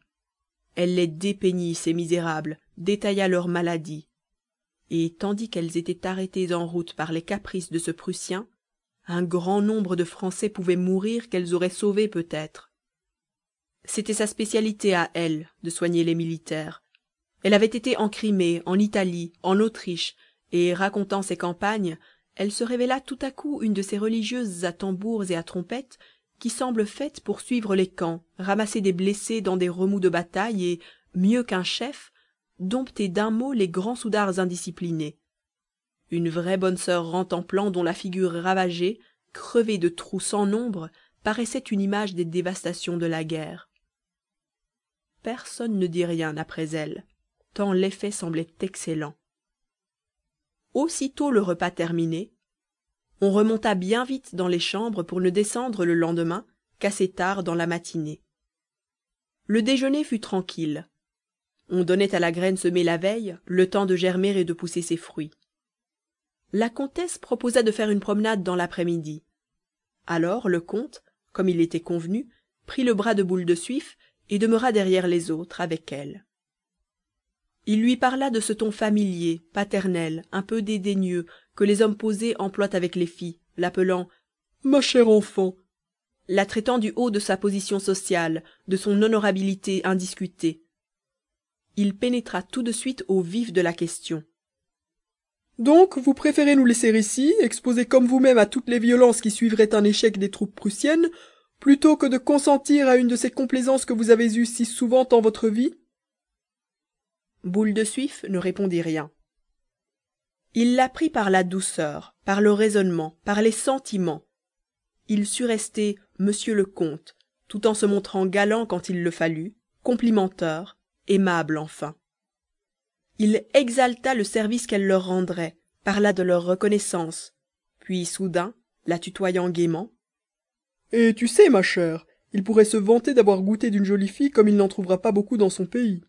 Elle les dépeignit, ces misérables, détailla leurs maladies. Et tandis qu'elles étaient arrêtées en route par les caprices de ce Prussien, un grand nombre de Français pouvaient mourir qu'elles auraient sauvés peut-être. C'était sa spécialité à elle, de soigner les militaires. Elle avait été en Crimée, en Italie, en Autriche, et, racontant ses campagnes, elle se révéla tout à coup une de ces religieuses à tambours et à trompettes qui semblent faites pour suivre les camps, ramasser des blessés dans des remous de bataille et, mieux qu'un chef, dompter d'un mot les grands soudards indisciplinés. une vraie bonne sœur rentemplant dont la figure ravagée, crevée de trous sans nombre, paraissait une image des dévastations de la guerre. Personne ne dit rien après elle, tant l'effet semblait excellent. Aussitôt le repas terminé, on remonta bien vite dans les chambres pour ne descendre le lendemain qu'assez tard dans la matinée. Le déjeuner fut tranquille. On donnait à la graine semée la veille le temps de germer et de pousser ses fruits. La comtesse proposa de faire une promenade dans l'après-midi. Alors le comte, comme il était convenu, prit le bras de Boule de Suif et demeura derrière les autres avec elle. Il lui parla de ce ton familier, paternel, un peu dédaigneux, que les hommes posés emploient avec les filles, l'appelant « ma chère enfant », la traitant du haut de sa position sociale, de son honorabilité indiscutée. Il pénétra tout de suite au vif de la question. « Donc, vous préférez nous laisser ici, exposés comme vous-même à toutes les violences qui suivraient un échec des troupes prussiennes, plutôt que de consentir à une de ces complaisances que vous avez eues si souvent en votre vie ?» Boule de Suif ne répondit rien. Il la prit par la douceur, par le raisonnement, par les sentiments. Il sut rester monsieur le comte, tout en se montrant galant quand il le fallut, complimenteur, aimable enfin. Il exalta le service qu'elle leur rendrait, parla de leur reconnaissance, puis soudain, la tutoyant gaiement. « Et tu sais, ma chère, il pourrait se vanter d'avoir goûté d'une jolie fille comme il n'en trouvera pas beaucoup dans son pays. »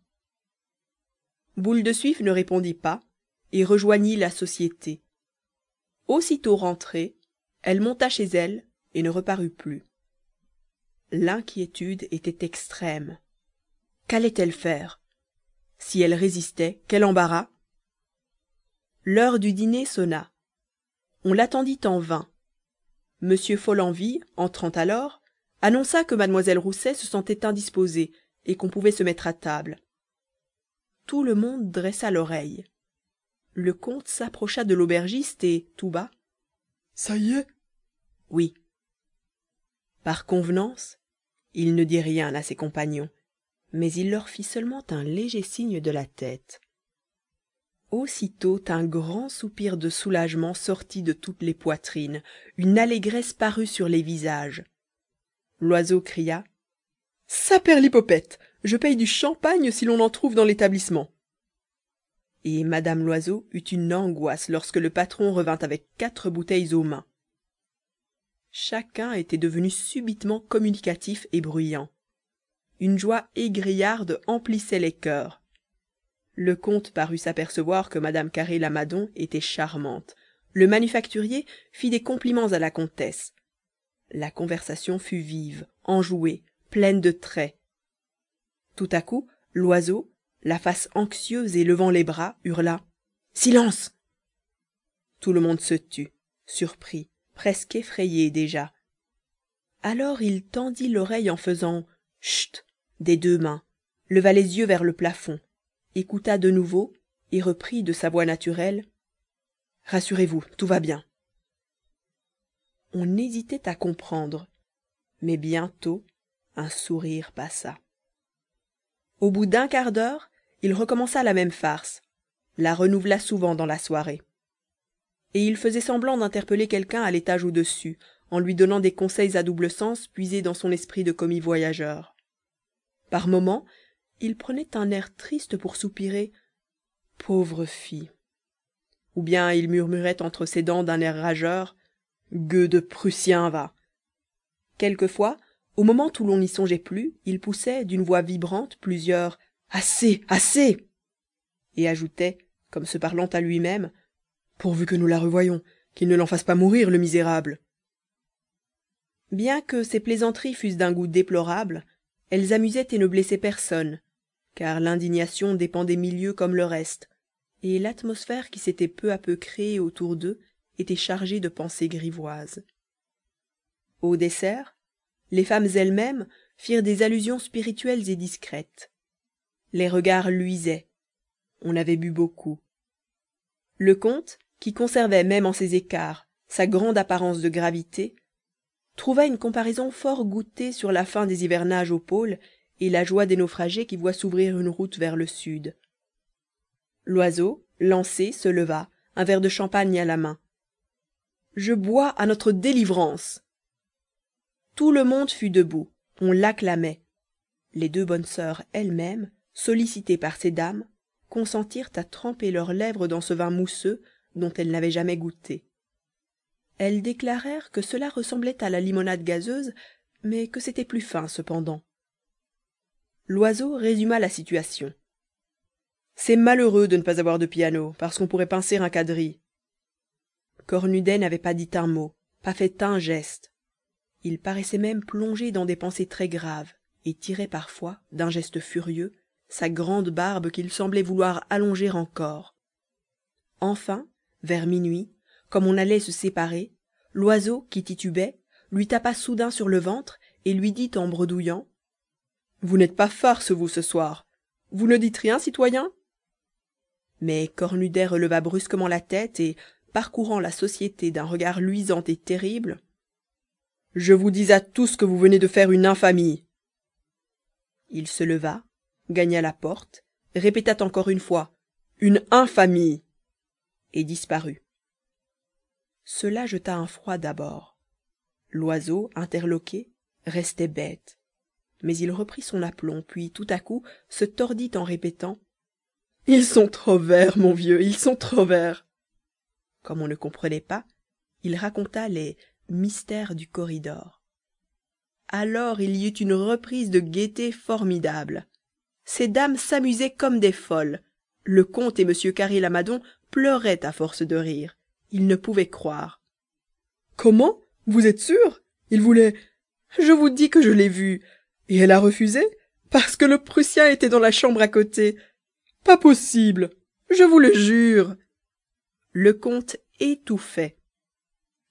Boule de Suif ne répondit pas et rejoignit la société. Aussitôt rentrée, elle monta chez elle et ne reparut plus. L'inquiétude était extrême. Qu'allait-elle faire? Si elle résistait, quel embarras! L'heure du dîner sonna. On l'attendit en vain. Monsieur Follenvie, entrant alors, annonça que mademoiselle Rousset se sentait indisposée et qu'on pouvait se mettre à table. Tout le monde dressa l'oreille. Le comte s'approcha de l'aubergiste et, tout bas, « Ça y est ?» Oui. Par convenance, il ne dit rien à ses compagnons, mais il leur fit seulement un léger signe de la tête. Aussitôt un grand soupir de soulagement sortit de toutes les poitrines, une allégresse parut sur les visages. Loiseau cria « Saperlipopette, je paye du champagne si l'on en trouve dans l'établissement !» Et madame Loiseau eut une angoisse lorsque le patron revint avec 4 bouteilles aux mains. Chacun était devenu subitement communicatif et bruyant. Une joie égrillarde emplissait les cœurs. Le comte parut s'apercevoir que madame Carré-Lamadon était charmante. Le manufacturier fit des compliments à la comtesse. La conversation fut vive, enjouée, pleine de traits. Tout à coup, Loiseau, la face anxieuse et levant les bras, hurla « Silence !» Tout le monde se tut, surpris, presque effrayé déjà. Alors il tendit l'oreille en faisant « Chut !» des 2 mains, leva les yeux vers le plafond, écouta de nouveau et reprit de sa voix naturelle « Rassurez-vous, tout va bien. » On hésitait à comprendre, mais bientôt un sourire passa. Au bout d'1 quart d'heure, il recommença la même farce, la renouvela souvent dans la soirée. Et il faisait semblant d'interpeller quelqu'un à l'étage au-dessus, en lui donnant des conseils à double sens puisés dans son esprit de commis voyageur. Par moments, il prenait un air triste pour soupirer « Pauvre fille !» Ou bien il murmurait entre ses dents d'un air rageur « Gueux de Prussien, va !» Quelquefois, au moment où l'on n'y songeait plus, il poussait, d'une voix vibrante, plusieurs « Assez, assez !» et ajoutait, comme se parlant à lui-même, « Pourvu que nous la revoyions, qu'il ne l'en fasse pas mourir, le misérable !» Bien que ces plaisanteries fussent d'un goût déplorable, elles amusaient et ne blessaient personne, car l'indignation dépend des milieux comme le reste, et l'atmosphère qui s'était peu à peu créée autour d'eux était chargée de pensées grivoises. Au dessert, les femmes elles-mêmes firent des allusions spirituelles et discrètes. Les regards luisaient. On avait bu beaucoup. Le comte, qui conservait même en ses écarts sa grande apparence de gravité, trouva une comparaison fort goûtée sur la fin des hivernages au pôle et la joie des naufragés qui voient s'ouvrir une route vers le sud. Loiseau, lancé, se leva, un verre de champagne à la main. Je bois à notre délivrance. Tout le monde fut debout, on l'acclamait. Les deux bonnes sœurs elles-mêmes, sollicitées par ces dames, consentirent à tremper leurs lèvres dans ce vin mousseux dont elles n'avaient jamais goûté. Elles déclarèrent que cela ressemblait à la limonade gazeuse, mais que c'était plus fin cependant. Loiseau résuma la situation. C'est malheureux de ne pas avoir de piano, parce qu'on pourrait pincer un quadrille. Cornudet n'avait pas dit un mot, pas fait un geste. Il paraissait même plongé dans des pensées très graves, et tirait parfois, d'un geste furieux, sa grande barbe qu'il semblait vouloir allonger encore. Enfin, vers minuit, comme on allait se séparer, Loiseau, qui titubait, lui tapa soudain sur le ventre et lui dit en bredouillant: Vous n'êtes pas farce, vous, ce soir. Vous ne dites rien, citoyen? Mais Cornudet releva brusquement la tête et, parcourant la société d'un regard luisant et terrible: Je vous dis à tous que vous venez de faire une infamie. Il se leva, gagna la porte, répéta encore une fois: Une infamie, et disparut. Cela jeta un froid d'abord. Loiseau, interloqué, restait bête. Mais il reprit son aplomb, puis tout à coup se tordit en répétant: Ils sont trop verts, mon vieux, ils sont trop verts. Comme on ne comprenait pas, il raconta les mystères du Corridor. Alors il y eut une reprise de gaieté formidable. Ces dames s'amusaient comme des folles. Le comte et M. Carré-Lamadon pleuraient à force de rire. Ils ne pouvaient croire. Comment? Vous êtes sûr? Il voulait... Je vous dis que je l'ai vu. Et elle a refusé? Parce que le Prussien était dans la chambre à côté. Pas possible. Je vous le jure. Le comte étouffait.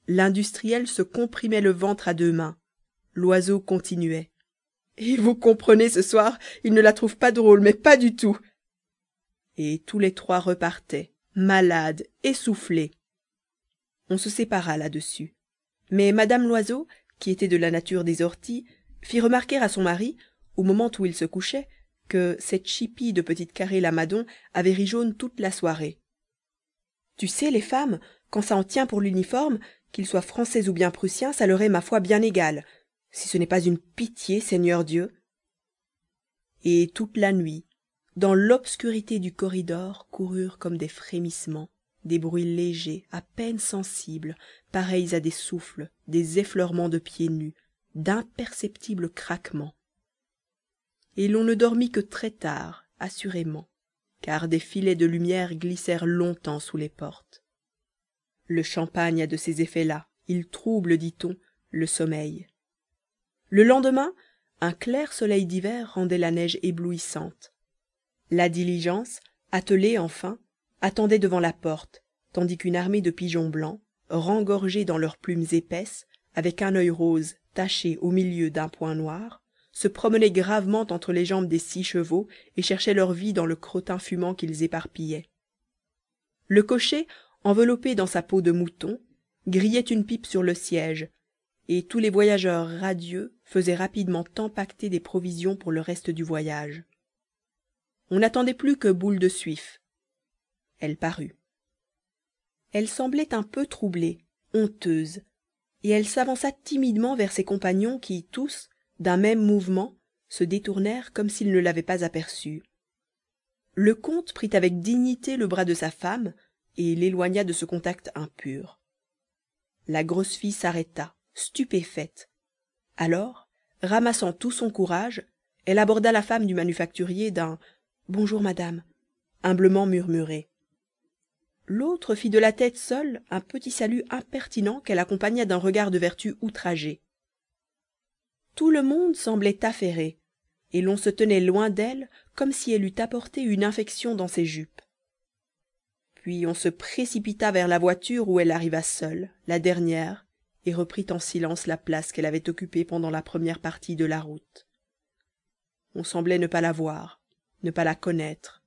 L'industriel se comprimait le ventre à deux mains. Loiseau continuait: Et vous comprenez, ce soir, il ne la trouve pas drôle, mais pas du tout. Et tous les trois repartaient, malades, essoufflés. On se sépara là-dessus. Mais madame Loiseau, qui était de la nature des orties, fit remarquer à son mari, au moment où il se couchait, que cette chipie de petite Carré-Lamadon avait ri jaune toute la soirée. Tu sais, les femmes, quand ça en tient pour l'uniforme, qu'il soit français ou bien prussien, ça leur est, ma foi, bien égal. Si ce n'est pas une pitié, Seigneur Dieu. Et toute la nuit, dans l'obscurité du corridor, coururent comme des frémissements, des bruits légers, à peine sensibles, pareils à des souffles, des effleurements de pieds nus, d'imperceptibles craquements. Et l'on ne dormit que très tard, assurément, car des filets de lumière glissèrent longtemps sous les portes. Le champagne a de ces effets-là, il trouble, dit-on, le sommeil. Le lendemain, un clair soleil d'hiver rendait la neige éblouissante. La diligence, attelée enfin, attendait devant la porte, tandis qu'une armée de pigeons blancs, rengorgés dans leurs plumes épaisses, avec un œil rose taché au milieu d'un point noir, se promenaient gravement entre les jambes des 6 chevaux et cherchaient leur vie dans le crottin fumant qu'ils éparpillaient. Le cocher, enveloppé dans sa peau de mouton, grillait une pipe sur le siège, et tous les voyageurs radieux faisaient rapidement empaqueter des provisions pour le reste du voyage. On n'attendait plus que Boule de Suif. Elle parut. Elle semblait un peu troublée, honteuse, et elle s'avança timidement vers ses compagnons qui, tous, d'un même mouvement, se détournèrent comme s'ils ne l'avaient pas aperçue. Le comte prit avec dignité le bras de sa femme et l'éloigna de ce contact impur. La grosse fille s'arrêta, stupéfaite. Alors, ramassant tout son courage, elle aborda la femme du manufacturier d'un « Bonjour, madame », humblement murmuré. L'autre fit de la tête seule un petit salut impertinent qu'elle accompagna d'un regard de vertu outragé. Tout le monde semblait affairé, et l'on se tenait loin d'elle comme si elle eût apporté une infection dans ses jupes. Puis on se précipita vers la voiture où elle arriva seule, la dernière, et reprit en silence la place qu'elle avait occupée pendant la première partie de la route. On semblait ne pas la voir, ne pas la connaître,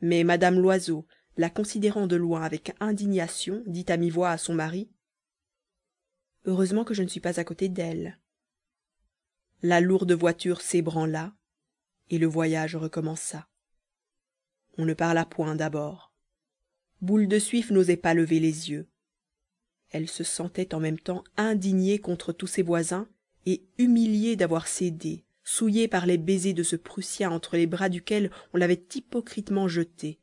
mais madame Loiseau, la considérant de loin avec indignation, dit à mi-voix à son mari: « Heureusement que je ne suis pas à côté d'elle. » La lourde voiture s'ébranla, et le voyage recommença. On ne parla point d'abord. Boule de Suif n'osait pas lever les yeux. Elle se sentait en même temps indignée contre tous ses voisins et humiliée d'avoir cédé, souillée par les baisers de ce Prussien entre les bras duquel on l'avait hypocritement jetée.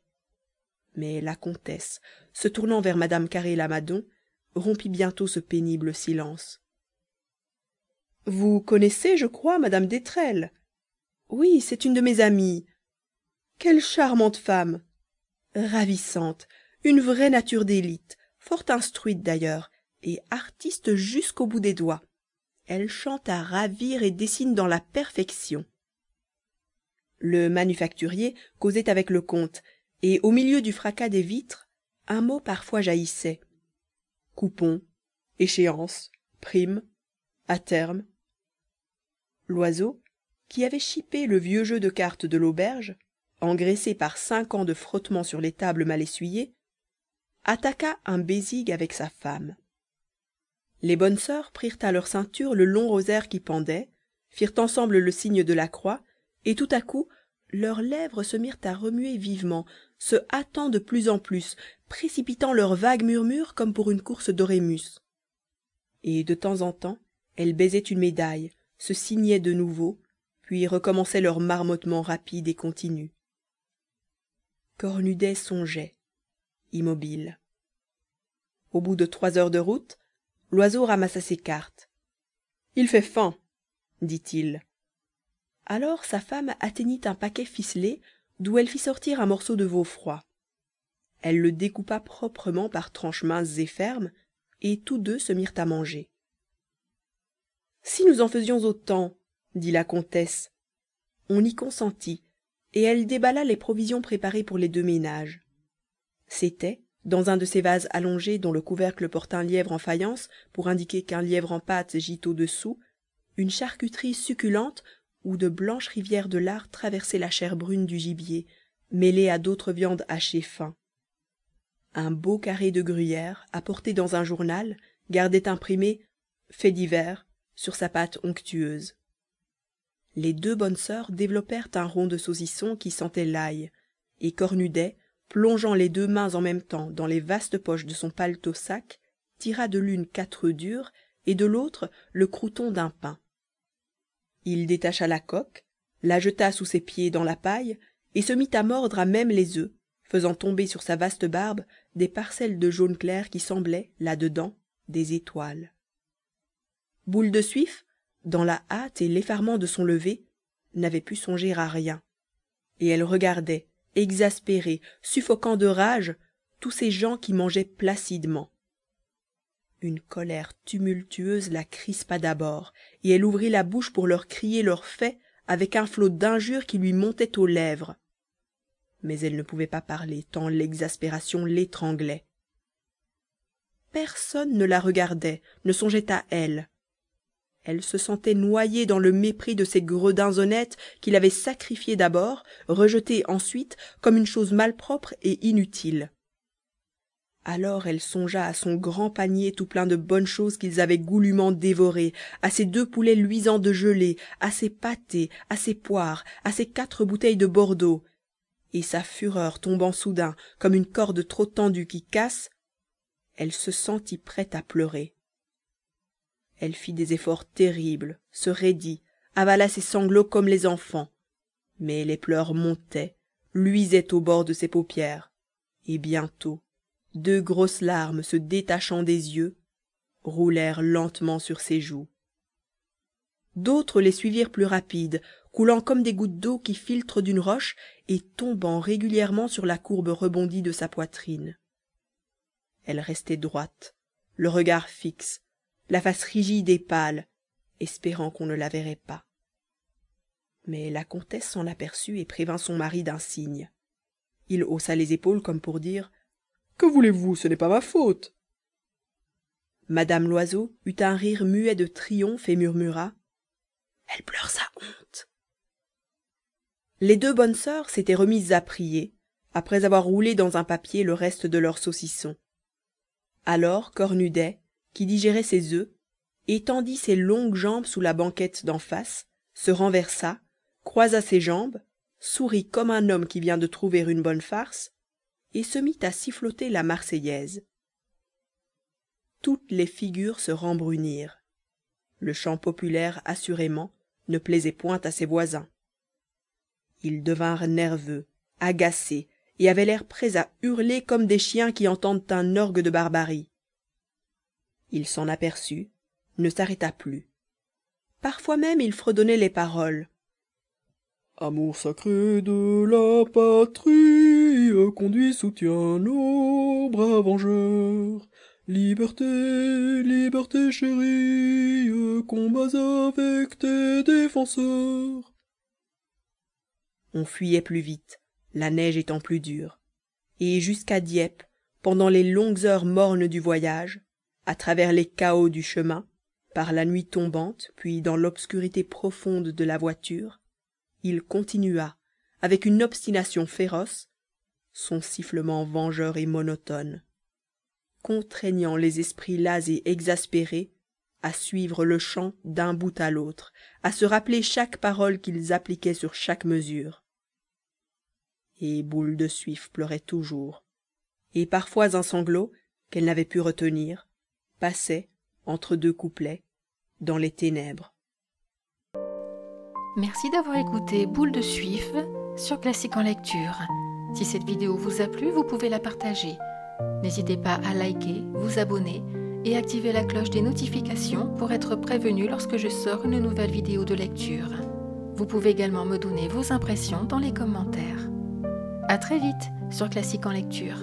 Mais la comtesse, se tournant vers madame Carré-Lamadon, rompit bientôt ce pénible silence. Vous connaissez, je crois, madame d'Étrelles? Oui, c'est une de mes amies. Quelle charmante femme! Ravissante, une vraie nature d'élite, fort instruite d'ailleurs, et artiste jusqu'au bout des doigts. Elle chante à ravir et dessine dans la perfection. Le manufacturier causait avec le comte, et au milieu du fracas des vitres, un mot parfois jaillissait. Coupon, échéance, prime, à terme. Loiseau, qui avait chippé le vieux jeu de cartes de l'auberge, engraissé par 5 ans de frottement sur les tables mal essuyées, attaqua un bésigue avec sa femme. Les bonnes sœurs prirent à leur ceinture le long rosaire qui pendait, firent ensemble le signe de la croix, et tout à coup leurs lèvres se mirent à remuer vivement, se hâtant de plus en plus, précipitant leurs vagues murmures comme pour une course d'orémus. Et de temps en temps elles baisaient une médaille, se signaient de nouveau, puis recommençaient leur marmottement rapide et continu. Cornudet songeait, immobile. Au bout de 3 heures de route, Loiseau ramassa ses cartes. Il fait faim, dit-il. Alors sa femme atteignit un paquet ficelé d'où elle fit sortir un morceau de veau froid. Elle le découpa proprement par tranches minces et fermes, et tous deux se mirent à manger. Si nous en faisions autant, dit la comtesse. On y consentit, et elle déballa les provisions préparées pour les 2 ménages. C'était, dans un de ces vases allongés dont le couvercle porte un lièvre en faïence pour indiquer qu'un lièvre en pâte gît au-dessous, une charcuterie succulente où de blanches rivières de lard traversaient la chair brune du gibier, mêlée à d'autres viandes hachées fin. Un beau carré de gruyère, apporté dans un journal, gardait imprimé « Faits divers » sur sa pâte onctueuse. Les 2 bonnes sœurs développèrent un rond de saucisson qui sentait l'ail, et Cornudet, plongeant les 2 mains en même temps dans les vastes poches de son paletot sac, tira de l'une 4 œufs durs et de l'autre le crouton d'un pain. Il détacha la coque, la jeta sous ses pieds dans la paille et se mit à mordre à même les œufs, faisant tomber sur sa vaste barbe des parcelles de jaune clair qui semblaient, là-dedans, des étoiles. Boule de Suif, dans la hâte et l'effarement de son lever, n'avait pu songer à rien, et elle regardait, exaspérée, suffoquant de rage, tous ces gens qui mangeaient placidement. Une colère tumultueuse la crispa d'abord, et elle ouvrit la bouche pour leur crier leurs faits avec un flot d'injures qui lui montait aux lèvres. Mais elle ne pouvait pas parler tant l'exaspération l'étranglait. Personne ne la regardait, ne songeait à elle. Elle se sentait noyée dans le mépris de ces gredins honnêtes qui l'avaient sacrifiée d'abord, rejetée ensuite comme une chose malpropre et inutile. Alors elle songea à son grand panier tout plein de bonnes choses qu'ils avaient goulûment dévorées, à ses 2 poulets luisants de gelée, à ses pâtés, à ses poires, à ses 4 bouteilles de Bordeaux, et sa fureur tombant soudain comme une corde trop tendue qui casse, elle se sentit prête à pleurer. Elle fit des efforts terribles, se raidit, avala ses sanglots comme les enfants, mais les pleurs montaient, luisaient au bord de ses paupières, et bientôt 2 grosses larmes se détachant des yeux roulèrent lentement sur ses joues. D'autres les suivirent plus rapides, coulant comme des gouttes d'eau qui filtrent d'une roche et tombant régulièrement sur la courbe rebondie de sa poitrine. Elle restait droite, le regard fixe, la face rigide et pâle, espérant qu'on ne la verrait pas. Mais la comtesse s'en aperçut et prévint son mari d'un signe. Il haussa les épaules comme pour dire « Que voulez-vous, ce n'est pas ma faute !» Madame Loiseau eut un rire muet de triomphe et murmura « Elle pleure sa honte !» Les 2 bonnes sœurs s'étaient remises à prier, après avoir roulé dans un papier le reste de leur saucisson. Alors Cornudet, qui digérait ses œufs, étendit ses longues jambes sous la banquette d'en face, se renversa, croisa ses jambes, sourit comme un homme qui vient de trouver une bonne farce, et se mit à siffloter la Marseillaise. Toutes les figures se rembrunirent. Le chant populaire, assurément, ne plaisait point à ses voisins. Ils devinrent nerveux, agacés, et avaient l'air prêts à hurler comme des chiens qui entendent un orgue de barbarie. Il s'en aperçut, ne s'arrêta plus. Parfois même il fredonnait les paroles. Amour sacré de la patrie, conduit, soutient nos braves vengeurs. Liberté, liberté chérie, combats avec tes défenseurs. On fuyait plus vite, la neige étant plus dure, et jusqu'à Dieppe, pendant les longues heures mornes du voyage, à travers les cahots du chemin, par la nuit tombante, puis dans l'obscurité profonde de la voiture, il continua, avec une obstination féroce, son sifflement vengeur et monotone, contraignant les esprits las et exaspérés à suivre le chant d'un bout à l'autre, à se rappeler chaque parole qu'ils appliquaient sur chaque mesure. Et Boule de Suif pleurait toujours, et parfois un sanglot, qu'elle n'avait pu retenir, passait, entre deux couplets, dans les ténèbres. Merci d'avoir écouté Boule de Suif sur Classique en lecture. Si cette vidéo vous a plu, vous pouvez la partager. N'hésitez pas à liker, vous abonner et activer la cloche des notifications pour être prévenu lorsque je sors une nouvelle vidéo de lecture. Vous pouvez également me donner vos impressions dans les commentaires. À très vite sur Classique en lecture.